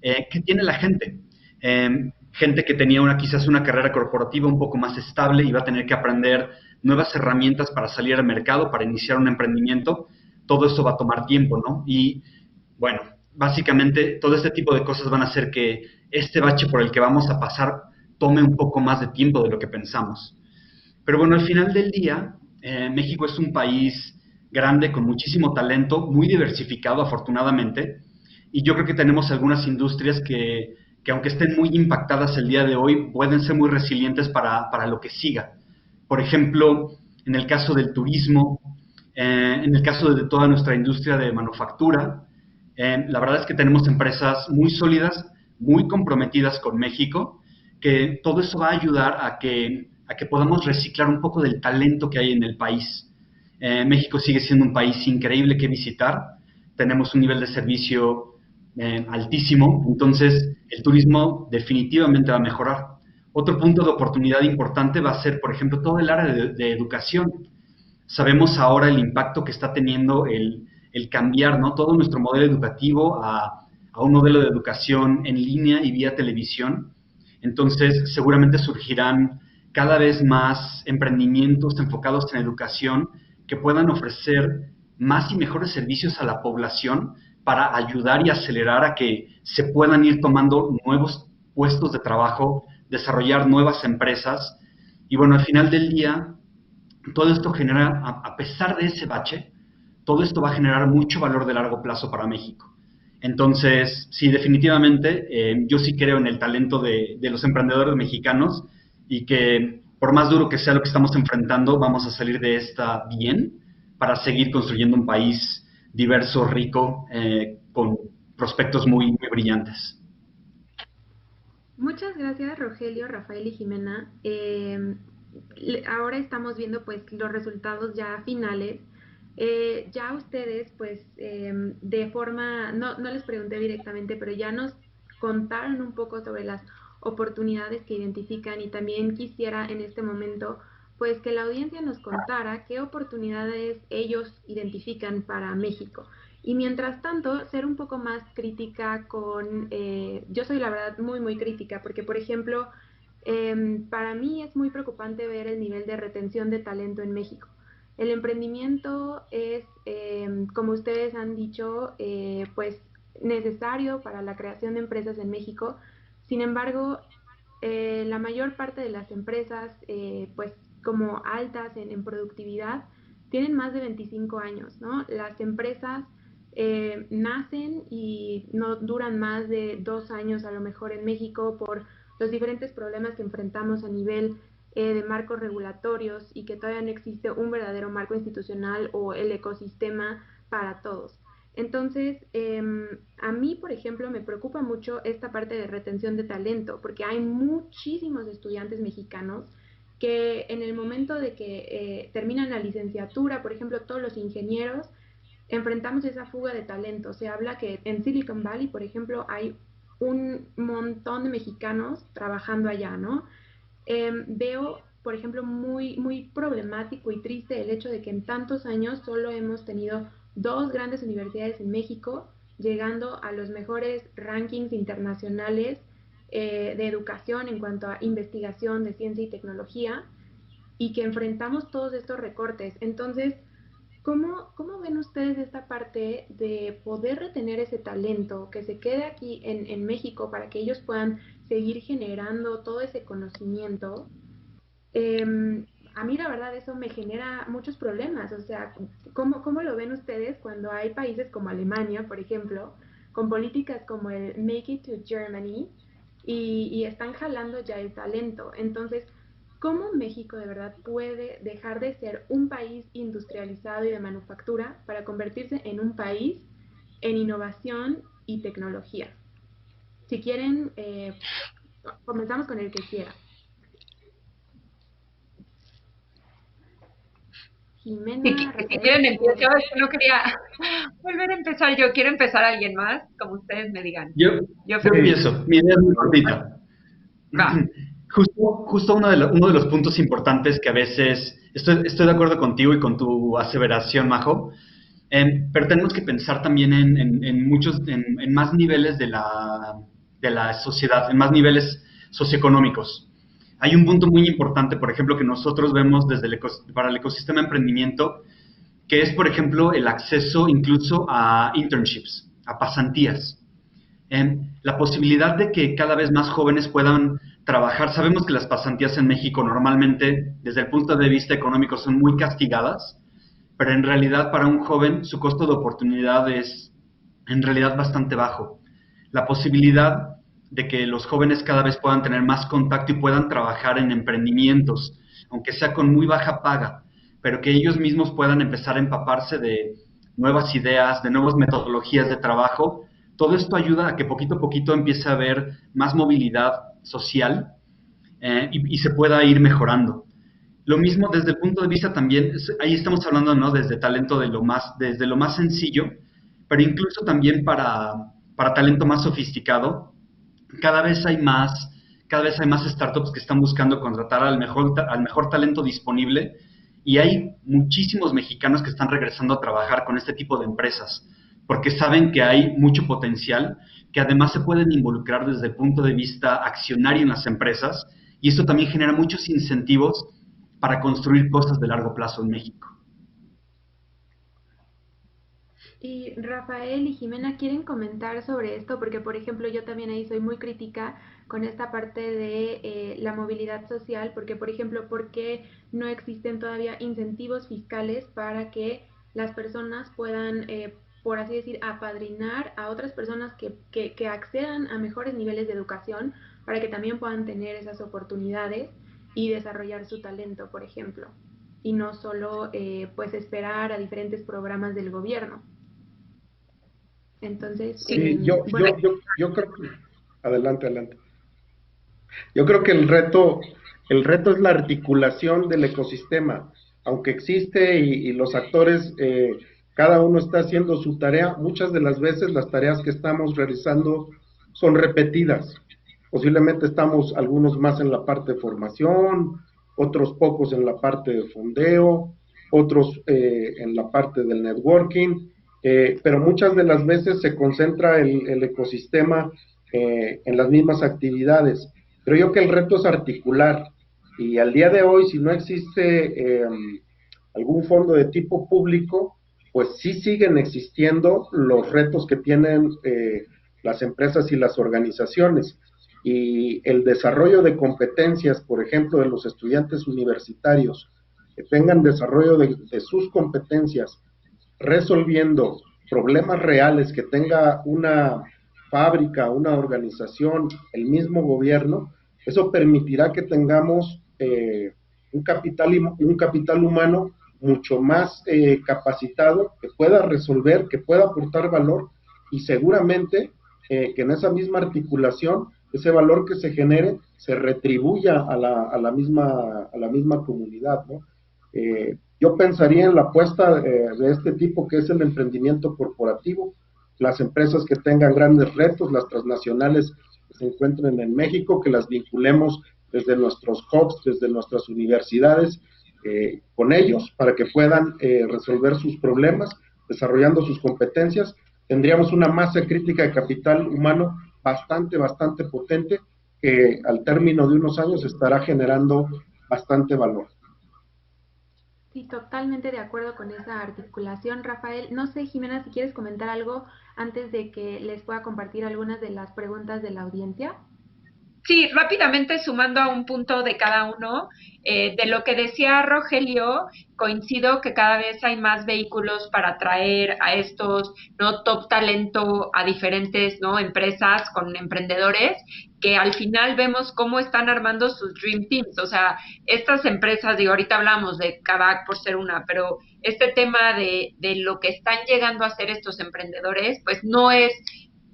que tiene la gente. Gente que tenía quizás una carrera corporativa un poco más estable y va a tener que aprender nuevas herramientas para salir al mercado, para iniciar un emprendimiento. Todo eso va a tomar tiempo, ¿no? Y bueno, básicamente todo este tipo de cosas van a hacer que este bache por el que vamos a pasar tome un poco más de tiempo de lo que pensamos. Pero bueno, al final del día, México es un país grande con muchísimo talento, muy diversificado afortunadamente, y yo creo que tenemos algunas industrias que aunque estén muy impactadas el día de hoy, pueden ser muy resilientes para lo que siga. Por ejemplo, en el caso del turismo, en el caso de toda nuestra industria de manufactura, la verdad es que tenemos empresas muy sólidas, muy comprometidas con México, que todo eso va a ayudar a que podamos reciclar un poco del talento que hay en el país. México sigue siendo un país increíble que visitar, tenemos un nivel de servicio altísimo, entonces el turismo definitivamente va a mejorar. Otro punto de oportunidad importante va a ser, por ejemplo, todo el área de educación. Sabemos ahora el impacto que está teniendo el cambiar, ¿no? Todo nuestro modelo educativo a un modelo de educación en línea y vía televisión. Entonces, seguramente surgirán cada vez más emprendimientos enfocados en educación que puedan ofrecer más y mejores servicios a la población para ayudar y acelerar a que se puedan ir tomando nuevos puestos de trabajo, desarrollar nuevas empresas. Y bueno, al final del día, todo esto genera, a pesar de ese bache, todo esto va a generar mucho valor de largo plazo para México. Entonces, sí, definitivamente, yo sí creo en el talento de los emprendedores mexicanos y que por más duro que sea lo que estamos enfrentando, vamos a salir de esta bien para seguir construyendo un país diverso, rico, con prospectos muy, muy brillantes. Muchas gracias, Rogelio, Rafael y Jimena. Ahora estamos viendo pues los resultados ya finales. Ya ustedes pues de forma, no les pregunté directamente, pero ya nos contaron un poco sobre las oportunidades que identifican y también quisiera en este momento pues que la audiencia nos contara qué oportunidades ellos identifican para México. Y mientras tanto, ser un poco más crítica con... yo soy la verdad muy, muy crítica, porque por ejemplo, para mí es muy preocupante ver el nivel de retención de talento en México. El emprendimiento es, como ustedes han dicho, pues necesario para la creación de empresas en México. Sin embargo, la mayor parte de las empresas, pues como altas en productividad, tienen más de 25 años, ¿no? Las empresas nacen y no duran más de 2 años a lo mejor en México por los diferentes problemas que enfrentamos a nivel de marcos regulatorios y que todavía no existe un verdadero marco institucional o el ecosistema para todos. Entonces, a mí, por ejemplo, me preocupa mucho esta parte de retención de talento, porque hay muchísimos estudiantes mexicanos que en el momento de que terminan la licenciatura, por ejemplo, todos los ingenieros, enfrentamos esa fuga de talento. Se habla que en Silicon Valley, por ejemplo, hay un montón de mexicanos trabajando allá, ¿no? Veo, por ejemplo, muy problemático y triste el hecho de que en tantos años solo hemos tenido 2 grandes universidades en México, llegando a los mejores rankings internacionales de educación en cuanto a investigación de ciencia y tecnología, y que enfrentamos todos estos recortes. Entonces, ¿cómo ven ustedes esta parte de poder retener ese talento, que se quede aquí en México para que ellos puedan seguir generando todo ese conocimiento? A mí la verdad eso me genera muchos problemas. O sea, ¿cómo lo ven ustedes cuando hay países como Alemania, por ejemplo, con políticas como el Make It to Germany y están jalando ya el talento? Entonces, ¿cómo México de verdad puede dejar de ser un país industrializado y de manufactura para convertirse en un país en innovación y tecnología? Si quieren, comenzamos con el que quiera. Jimena, si quieren empiezo, yo no quería volver a empezar, yo quiero empezar a alguien más, como ustedes me digan. Yo empiezo, mi idea es muy cortita. Va. Justo uno de los puntos importantes que a veces, estoy de acuerdo contigo y con tu aseveración, Majo, pero tenemos que pensar también en más niveles de la sociedad, en más niveles socioeconómicos. Hay un punto muy importante, por ejemplo, que nosotros vemos para el ecosistema de emprendimiento, que es, por ejemplo, el acceso incluso a internships, a pasantías. La posibilidad de que cada vez más jóvenes puedan trabajar. Sabemos que las pasantías en México normalmente, desde el punto de vista económico, son muy castigadas, pero en realidad para un joven su costo de oportunidad es en realidad bastante bajo. La posibilidad de que los jóvenes cada vez puedan tener más contacto y puedan trabajar en emprendimientos, aunque sea con muy baja paga, pero que ellos mismos puedan empezar a empaparse de nuevas ideas, de nuevas metodologías de trabajo. Todo esto ayuda a que poquito a poquito empiece a haber más movilidad social y se pueda ir mejorando. Lo mismo desde el punto de vista también, ahí estamos hablando, ¿no?, desde talento desde lo más sencillo, pero incluso también para talento más sofisticado. Cada vez hay más startups que están buscando contratar al mejor talento disponible, y hay muchísimos mexicanos que están regresando a trabajar con este tipo de empresas, porque saben que hay mucho potencial, que además se pueden involucrar desde el punto de vista accionario en las empresas, y esto también genera muchos incentivos para construir cosas de largo plazo en México. Y Rafael y Jimena, ¿quieren comentar sobre esto? Porque, por ejemplo, yo también ahí soy muy crítica con esta parte de la movilidad social, porque, por ejemplo, ¿por qué no existen todavía incentivos fiscales para que las personas puedan, por así decir, apadrinar a otras personas que accedan a mejores niveles de educación para que también puedan tener esas oportunidades y desarrollar su talento, por ejemplo, y no solo pues esperar a diferentes programas del gobierno? Entonces, sí, yo creo que, adelante. Yo creo que el reto es la articulación del ecosistema, aunque existe y los actores, cada uno está haciendo su tarea. Muchas de las veces las tareas que estamos realizando son repetidas. Posiblemente estamos algunos más en la parte de formación, otros pocos en la parte de fondeo, otros en la parte del networking, pero muchas de las veces se concentra el ecosistema en las mismas actividades. Creo yo que el reto es articular, y al día de hoy, si no existe algún fondo de tipo público, pues sí siguen existiendo los retos que tienen las empresas y las organizaciones. Y el desarrollo de competencias, por ejemplo, de los estudiantes universitarios que tengan desarrollo de sus competencias, resolviendo problemas reales que tenga una fábrica, una organización, el mismo gobierno, eso permitirá que tengamos un capital humano mucho más capacitado, que pueda resolver, que pueda aportar valor, y seguramente que en esa misma articulación, ese valor que se genere, se retribuya a la misma comunidad, ¿no? Yo pensaría en la apuesta de este tipo, que es el emprendimiento corporativo, las empresas que tengan grandes retos, las transnacionales que se encuentren en México, que las vinculemos desde nuestros hubs, desde nuestras universidades, con ellos, para que puedan resolver sus problemas, desarrollando sus competencias. Tendríamos una masa crítica de capital humano bastante potente, que al término de unos años estará generando bastante valor. Sí, totalmente de acuerdo con esa articulación, Rafael. No sé, Jimena, si quieres comentar algo antes de que les pueda compartir algunas de las preguntas de la audiencia. Sí, rápidamente sumando a un punto de cada uno, de lo que decía Rogelio, coincido que cada vez hay más vehículos para atraer a estos, ¿no?, top talento a diferentes, ¿no?, empresas con emprendedores, que al final vemos cómo están armando sus dream teams. O sea, estas empresas, digo, ahorita hablamos de Kavak por ser una, pero este tema de lo que están llegando a hacer estos emprendedores, pues no es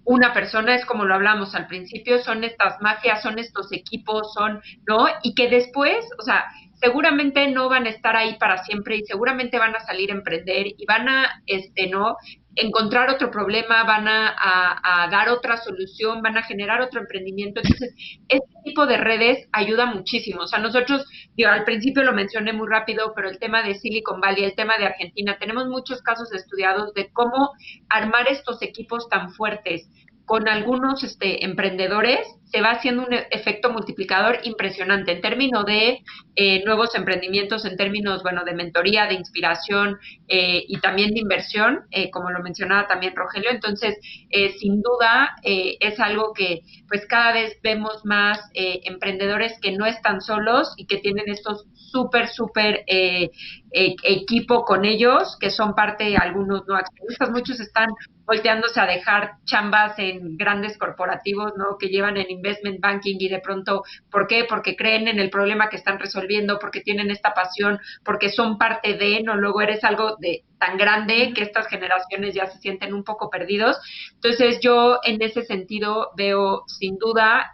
una persona, es como lo hablamos al principio, son estas mafias, son estos equipos, son, ¿no? Y que después, o sea, seguramente no van a estar ahí para siempre y seguramente van a salir a emprender y van a, ¿no?, encontrar otro problema, van a dar otra solución, van a generar otro emprendimiento. Entonces, este tipo de redes ayuda muchísimo. O sea, nosotros, digo, al principio lo mencioné muy rápido, pero el tema de Silicon Valley, el tema de Argentina, tenemos muchos casos estudiados de cómo armar estos equipos tan fuertes con algunos emprendedores, se va haciendo un efecto multiplicador impresionante en términos de nuevos emprendimientos, en términos, bueno, de mentoría, de inspiración y también de inversión, como lo mencionaba también Rogelio. Entonces, sin duda, es algo que pues cada vez vemos más emprendedores que no están solos y que tienen estos súper equipo con ellos, que son parte, algunos no accionistas, muchos están volteándose a dejar chambas en grandes corporativos, ¿no?, que llevan en investment banking y de pronto, ¿por qué? Porque creen en el problema que están resolviendo, porque tienen esta pasión, porque son parte de, ¿no? Luego eres algo de tan grande que estas generaciones ya se sienten un poco perdidos. Entonces yo en ese sentido veo sin duda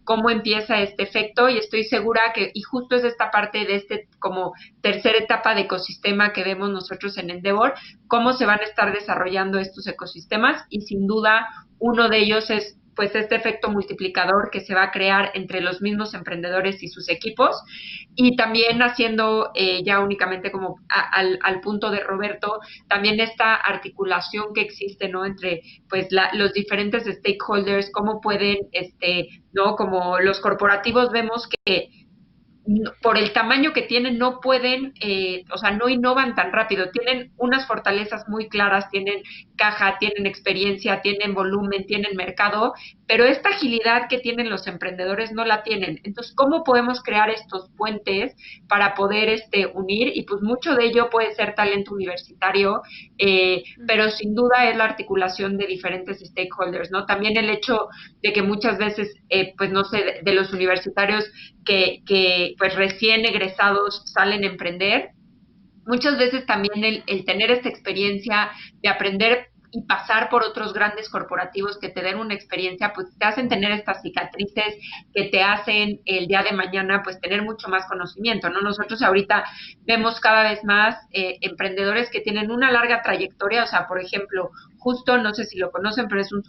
cómo empieza este efecto y estoy segura que, y justo es esta parte de este como tercera etapa de ecosistema que vemos nosotros en Endeavor, cómo se van a estar desarrollando estos ecosistemas y sin duda uno de ellos es pues este efecto multiplicador que se va a crear entre los mismos emprendedores y sus equipos, y también haciendo ya únicamente como al punto de Roberto, también esta articulación que existe, ¿no?, entre pues los diferentes stakeholders, cómo pueden, ¿no?, como los corporativos vemos que por el tamaño que tienen no pueden, o sea, no innovan tan rápido, tienen unas fortalezas muy claras, tienen caja, tienen experiencia, tienen volumen, tienen mercado, pero esta agilidad que tienen los emprendedores no la tienen. Entonces, ¿cómo podemos crear estos puentes para poder unir? Y pues mucho de ello puede ser talento universitario, pero sin duda es la articulación de diferentes stakeholders, ¿no? También el hecho de que muchas veces, pues no sé, de los universitarios que pues recién egresados salen a emprender, muchas veces también el tener esta experiencia de aprender y pasar por otros grandes corporativos que te den una experiencia, pues te hacen tener estas cicatrices que te hacen el día de mañana pues tener mucho más conocimiento, ¿no? Nosotros ahorita vemos cada vez más emprendedores que tienen una larga trayectoria, o sea, por ejemplo, justo, no sé si lo conocen, pero es un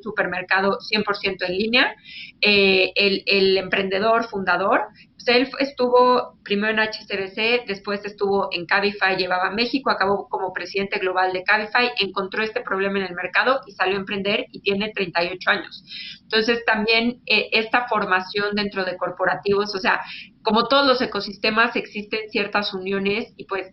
supermercado 100% en línea, el emprendedor fundador, pues él estuvo primero en HSBC, después estuvo en Cabify, llevaba a México, acabó como presidente global de Cabify, encontró este problema en el mercado y salió a emprender y tiene 38 años. Entonces también esta formación dentro de corporativos, o sea, como todos los ecosistemas existen ciertas uniones y pues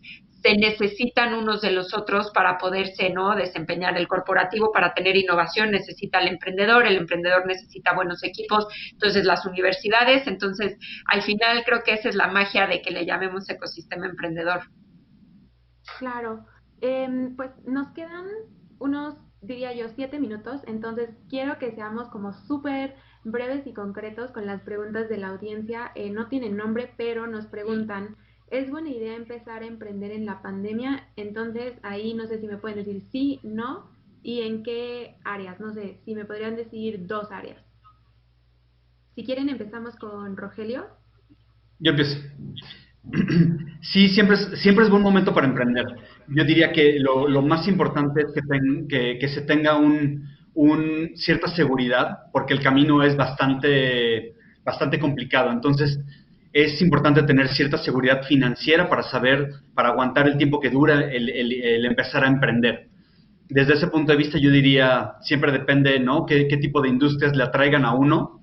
se necesitan unos de los otros para poderse, ¿no?, desempeñar. El corporativo, para tener innovación, necesita al emprendedor, el emprendedor necesita buenos equipos, entonces las universidades. Entonces, al final creo que esa es la magia de que le llamemos ecosistema emprendedor. Claro. Pues nos quedan unos, diría yo, 7 minutos, entonces quiero que seamos como súper breves y concretos con las preguntas de la audiencia. No tienen nombre, pero nos preguntan, ¿es buena idea empezar a emprender en la pandemia? Entonces ahí no sé si me pueden decir sí, no, y en qué áreas. No sé, si me podrían decir 2 áreas. Si quieren empezamos con Rogelio. Yo empiezo. Sí, siempre es buen momento para emprender. Yo diría que lo más importante es que se tenga cierta seguridad, porque el camino es bastante complicado. Entonces, es importante tener cierta seguridad financiera para aguantar el tiempo que dura el empezar a emprender. Desde ese punto de vista, yo diría, siempre depende, ¿no?, qué tipo de industrias le atraigan a uno.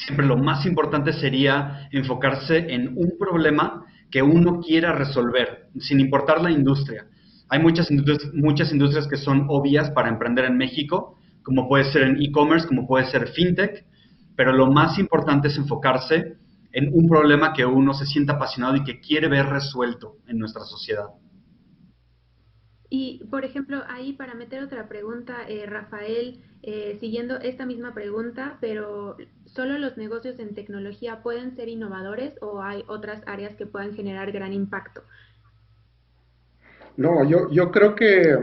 Siempre lo más importante sería enfocarse en un problema que uno quiera resolver, sin importar la industria. Hay muchas industrias que son obvias para emprender en México, como puede ser en e-commerce, como puede ser fintech, pero lo más importante es enfocarse en un problema que uno se sienta apasionado y que quiere ver resuelto en nuestra sociedad. Y, por ejemplo, ahí para meter otra pregunta, Rafael, siguiendo esta misma pregunta, pero ¿solo los negocios en tecnología pueden ser innovadores o hay otras áreas que puedan generar gran impacto? No, yo creo que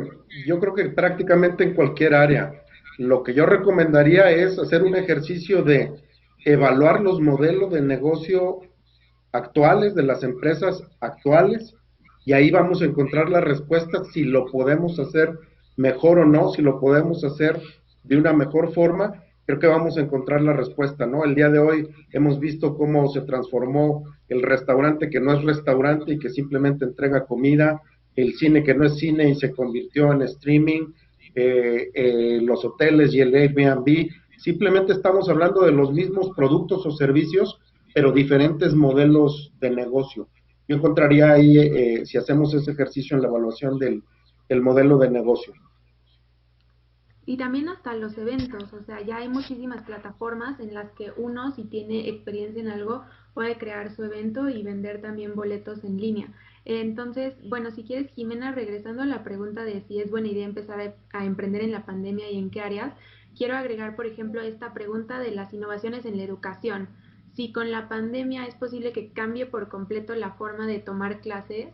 prácticamente en cualquier área. Lo que yo recomendaría es hacer un ejercicio de evaluar los modelos de negocio actuales de las empresas actuales, y ahí vamos a encontrar la respuesta si lo podemos hacer mejor o no, si lo podemos hacer de una mejor forma. Creo que vamos a encontrar la respuesta, ¿no? El día de hoy hemos visto cómo se transformó el restaurante que no es restaurante y que simplemente entrega comida, el cine que no es cine y se convirtió en streaming, los hoteles y el Airbnb. Simplemente estamos hablando de los mismos productos o servicios, pero diferentes modelos de negocio. Yo encontraría ahí, si hacemos ese ejercicio en la evaluación del modelo de negocio. Y también hasta los eventos, o sea, ya hay muchísimas plataformas en las que uno, si tiene experiencia en algo, puede crear su evento y vender también boletos en línea. Entonces, bueno, si quieres, Jimena, regresando a la pregunta de si es buena idea empezar a emprender en la pandemia y en qué áreas, quiero agregar, por ejemplo, esta pregunta de las innovaciones en la educación. Si con la pandemia es posible que cambie por completo la forma de tomar clases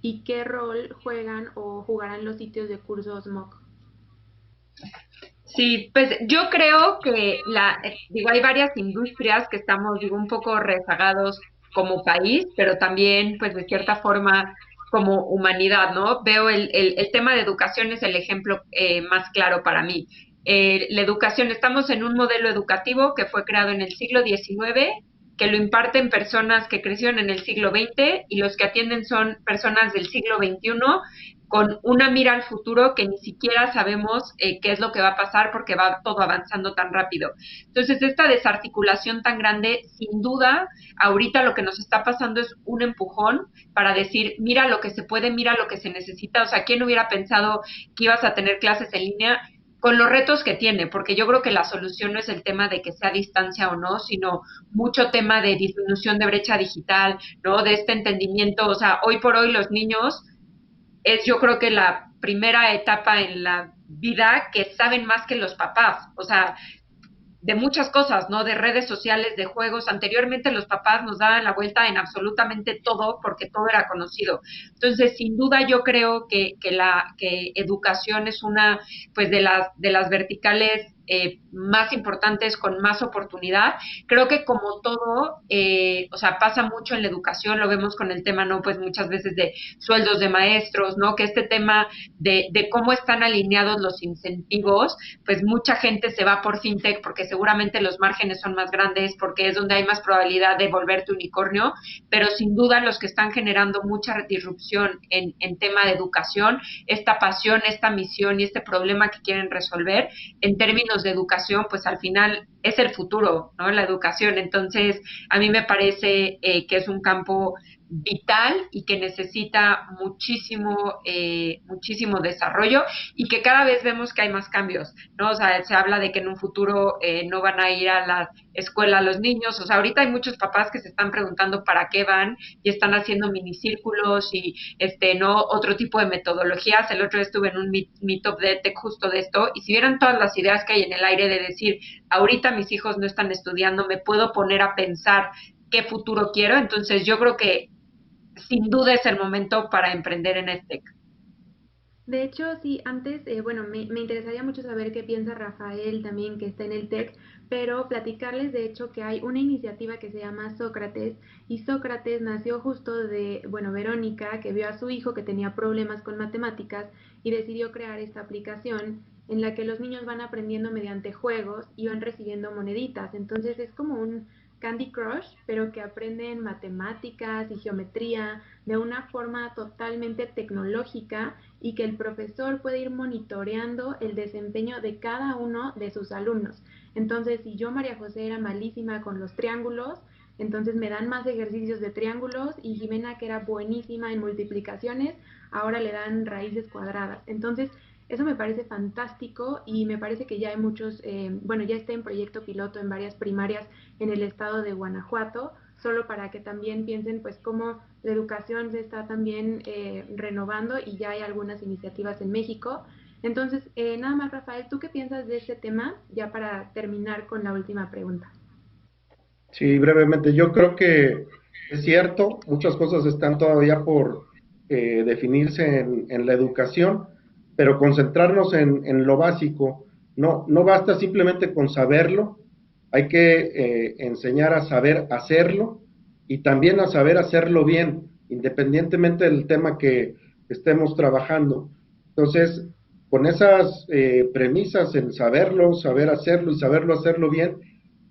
y qué rol juegan o jugarán los sitios de cursos MOOC. Sí, pues yo creo que hay varias industrias que estamos, un poco rezagados como país, pero también, pues de cierta forma, como humanidad, ¿no? Veo el tema de educación es el ejemplo más claro para mí. La educación, estamos en un modelo educativo que fue creado en el siglo XIX, que lo imparten personas que crecieron en el siglo XX y los que atienden son personas del siglo XXI con una mira al futuro que ni siquiera sabemos qué es lo que va a pasar porque va todo avanzando tan rápido. Entonces, esta desarticulación tan grande, sin duda, ahorita lo que nos está pasando es un empujón para decir, mira lo que se puede, mira lo que se necesita. O sea, ¿quién hubiera pensado que ibas a tener clases en línea? Con los retos que tiene, porque yo creo que la solución no es el tema de que sea a distancia o no, sino mucho tema de disminución de brecha digital, ¿no? De este entendimiento. O sea, hoy por hoy los niños es, yo creo que la primera etapa en la vida que saben más que los papás. O sea, de muchas cosas, ¿no? De redes sociales, de juegos. Anteriormente los papás nos daban la vuelta en absolutamente todo porque todo era conocido. Entonces, sin duda yo creo que educación es una, pues, de las verticales más importantes con más oportunidad. Creo que como todo, o sea, pasa mucho en la educación, lo vemos con el tema, ¿no? Pues muchas veces de sueldos de maestros, ¿no? Que este tema de cómo están alineados los incentivos, pues mucha gente se va por fintech porque seguramente los márgenes son más grandes, porque es donde hay más probabilidad de volverte unicornio, pero sin duda los que están generando mucha disrupción en tema de educación, esta pasión, esta misión y este problema que quieren resolver en términos de educación, pues al final es el futuro, ¿no? La educación. Entonces, a mí me parece que es un campo vital y que necesita muchísimo desarrollo y que cada vez vemos que hay más cambios, ¿no? O sea, se habla de que en un futuro no van a ir a la escuela los niños, o sea, ahorita hay muchos papás que se están preguntando para qué van y están haciendo minicírculos y no otro tipo de metodologías. El otro día estuve en un meetup de tech justo de esto y si vieran todas las ideas que hay en el aire de decir, ahorita mis hijos no están estudiando, me puedo poner a pensar qué futuro quiero, entonces yo creo que sin duda es el momento para emprender en EdTech. De hecho, sí, antes, bueno, me interesaría mucho saber qué piensa Rafael también, que está en el TEC, pero platicarles de hecho que hay una iniciativa que se llama Sócrates, y Sócrates nació justo de, bueno, Verónica, que vio a su hijo que tenía problemas con matemáticas y decidió crear esta aplicación en la que los niños van aprendiendo mediante juegos y van recibiendo moneditas. Entonces es como un Candy Crush, pero que aprenden matemáticas y geometría de una forma totalmente tecnológica y que el profesor puede ir monitoreando el desempeño de cada uno de sus alumnos. Entonces, si yo, María José, era malísima con los triángulos, entonces me dan más ejercicios de triángulos, y Jimena, que era buenísima en multiplicaciones, ahora le dan raíces cuadradas. Entonces, eso me parece fantástico y me parece que ya hay muchos, bueno, ya está en proyecto piloto en varias primarias en el estado de Guanajuato, solo para que también piensen pues cómo la educación se está también renovando, y ya hay algunas iniciativas en México. Entonces, nada más, Rafael, ¿tú qué piensas de este tema? Ya para terminar con la última pregunta. Sí, brevemente, yo creo que es cierto, muchas cosas están todavía por definirse en la educación, pero concentrarnos en lo básico. No basta simplemente con saberlo, hay que enseñar a saber hacerlo y también a saber hacerlo bien, independientemente del tema que estemos trabajando. Entonces, con esas premisas en saberlo, saber hacerlo y saberlo hacerlo bien,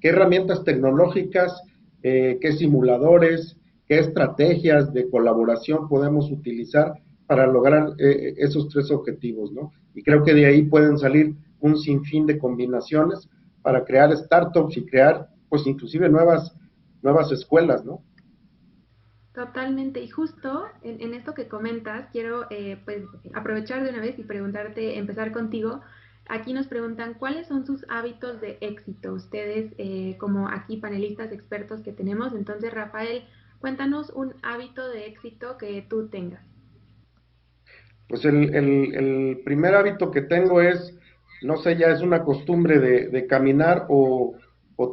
qué herramientas tecnológicas, qué simuladores, qué estrategias de colaboración podemos utilizar para lograr esos tres objetivos, ¿no? Y creo que de ahí pueden salir un sinfín de combinaciones para crear startups y crear, pues, inclusive nuevas escuelas, ¿no? Totalmente, y justo en esto que comentas, quiero pues aprovechar de una vez y preguntarte, empezar contigo. Aquí nos preguntan cuáles son sus hábitos de éxito, ustedes como aquí panelistas expertos que tenemos. Entonces, Rafael, cuéntanos un hábito de éxito que tú tengas. Pues el primer hábito que tengo es, no sé, ya es una costumbre de caminar o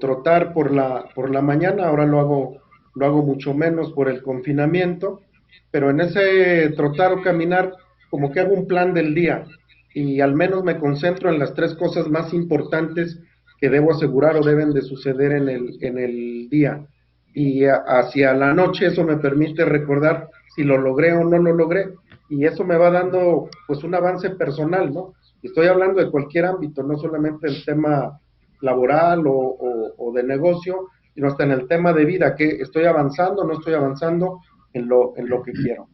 trotar por la mañana. Ahora lo hago mucho menos por el confinamiento, pero en ese trotar o caminar, como que hago un plan del día y al menos me concentro en las tres cosas más importantes que debo asegurar o deben de suceder en el día. Y hacia la noche eso me permite recordar si lo logré o no lo logré, y eso me va dando pues un avance personal, ¿no? Estoy hablando de cualquier ámbito, no solamente el tema laboral o de negocio, sino hasta en el tema de vida, que estoy avanzando, no estoy avanzando en lo que quiero.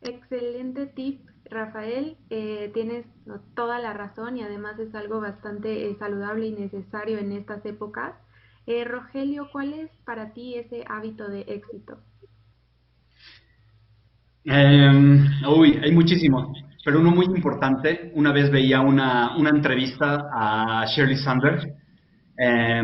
Excelente tip, Rafael. Tienes, no, toda la razón, y además es algo bastante saludable y necesario en estas épocas. Rogelio, ¿cuál es para ti ese hábito de éxito? Hay muchísimos, pero uno muy importante. Una vez veía una entrevista a Shirley Sanders, eh,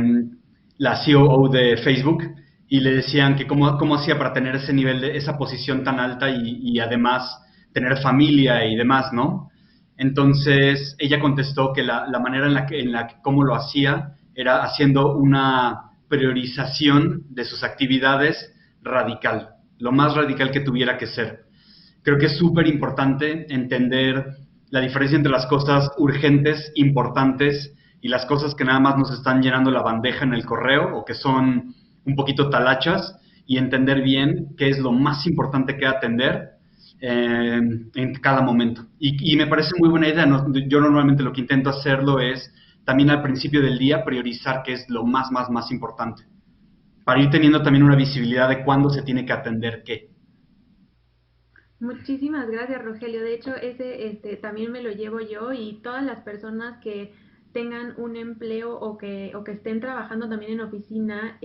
la COO de Facebook, y le decían que cómo hacía para tener ese nivel, esa posición tan alta y además tener familia y demás, ¿no? Entonces ella contestó que la manera en la que cómo lo hacía era haciendo una priorización de sus actividades radical, lo más radical que tuviera que ser. Creo que es súper importante entender la diferencia entre las cosas urgentes, importantes, y las cosas que nada más nos están llenando la bandeja en el correo o que son un poquito talachas, y entender bien qué es lo más importante que atender en cada momento. Y me parece muy buena idea. Yo normalmente lo que intento hacerlo es también al principio del día priorizar qué es lo más importante, para ir teniendo también una visibilidad de cuándo se tiene que atender qué. Muchísimas gracias, Rogelio. De hecho, ese también me lo llevo yo, y todas las personas que tengan un empleo o que estén trabajando también en oficina,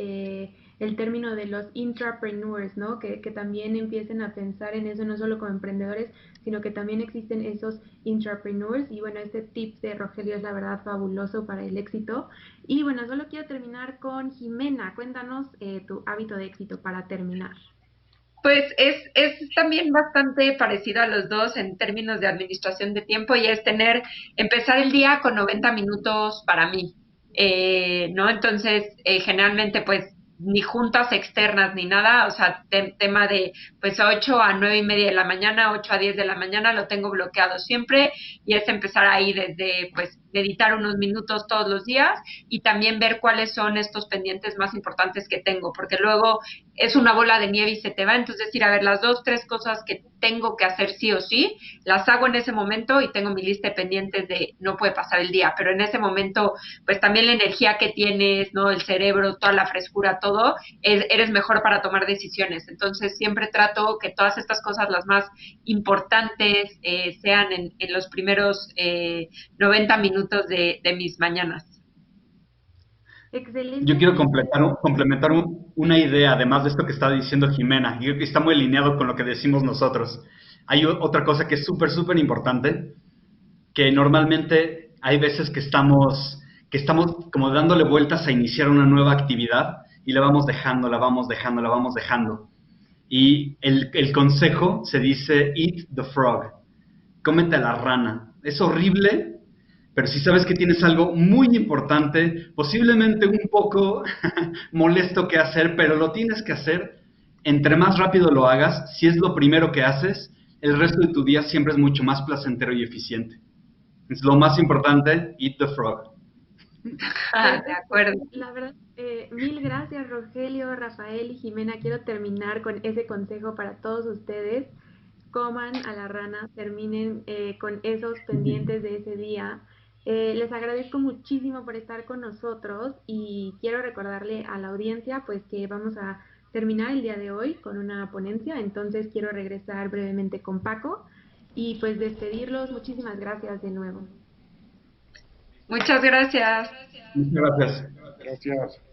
el término de los intrapreneurs, ¿no? Que también empiecen a pensar en eso, no solo como emprendedores, sino que también existen esos intrapreneurs. Y bueno, este tip de Rogelio es la verdad fabuloso para el éxito. Y bueno, solo quiero terminar con Jimena. Cuéntanos tu hábito de éxito para terminar. Pues es también bastante parecido a los dos en términos de administración de tiempo y es empezar el día con 90 minutos para mí, ¿no? Entonces, generalmente pues ni juntas externas ni nada, o sea, tema de pues 8 a 9 y media de la mañana, 8 a 10 de la mañana lo tengo bloqueado siempre y es empezar ahí desde pues meditar unos minutos todos los días y también ver cuáles son estos pendientes más importantes que tengo, porque luego es una bola de nieve y se te va, entonces decir, a ver, las 2, 3 cosas que tengo que hacer sí o sí, las hago en ese momento y tengo mi lista de pendientes de no puede pasar el día, pero en ese momento, pues también la energía que tienes, ¿no? El cerebro, toda la frescura, todo, eres mejor para tomar decisiones. Entonces siempre trato que todas estas cosas, las más importantes, sean en los primeros 90 minutos de mis mañanas. Excelente. Yo quiero complementar una idea, además de esto que está diciendo Jimena, y que está muy alineado con lo que decimos nosotros. Hay otra cosa que es súper, súper importante, que normalmente hay veces que estamos como dándole vueltas a iniciar una nueva actividad y la vamos dejando. Y el consejo se dice, eat the frog, cómete a la rana. Es horrible, pero si sabes que tienes algo muy importante, posiblemente un poco molesto que hacer, pero lo tienes que hacer, entre más rápido lo hagas, si es lo primero que haces, el resto de tu día siempre es mucho más placentero y eficiente. Es lo más importante, eat the frog. De acuerdo. La verdad, mil gracias Rogelio, Rafael y Jimena. Quiero terminar con ese consejo para todos ustedes. Coman a la rana, terminen con esos pendientes de ese día. Les agradezco muchísimo por estar con nosotros y quiero recordarle a la audiencia pues que vamos a terminar el día de hoy con una ponencia, entonces quiero regresar brevemente con Paco y pues despedirlos. Muchísimas gracias de nuevo. Muchas gracias. Muchas gracias. Gracias.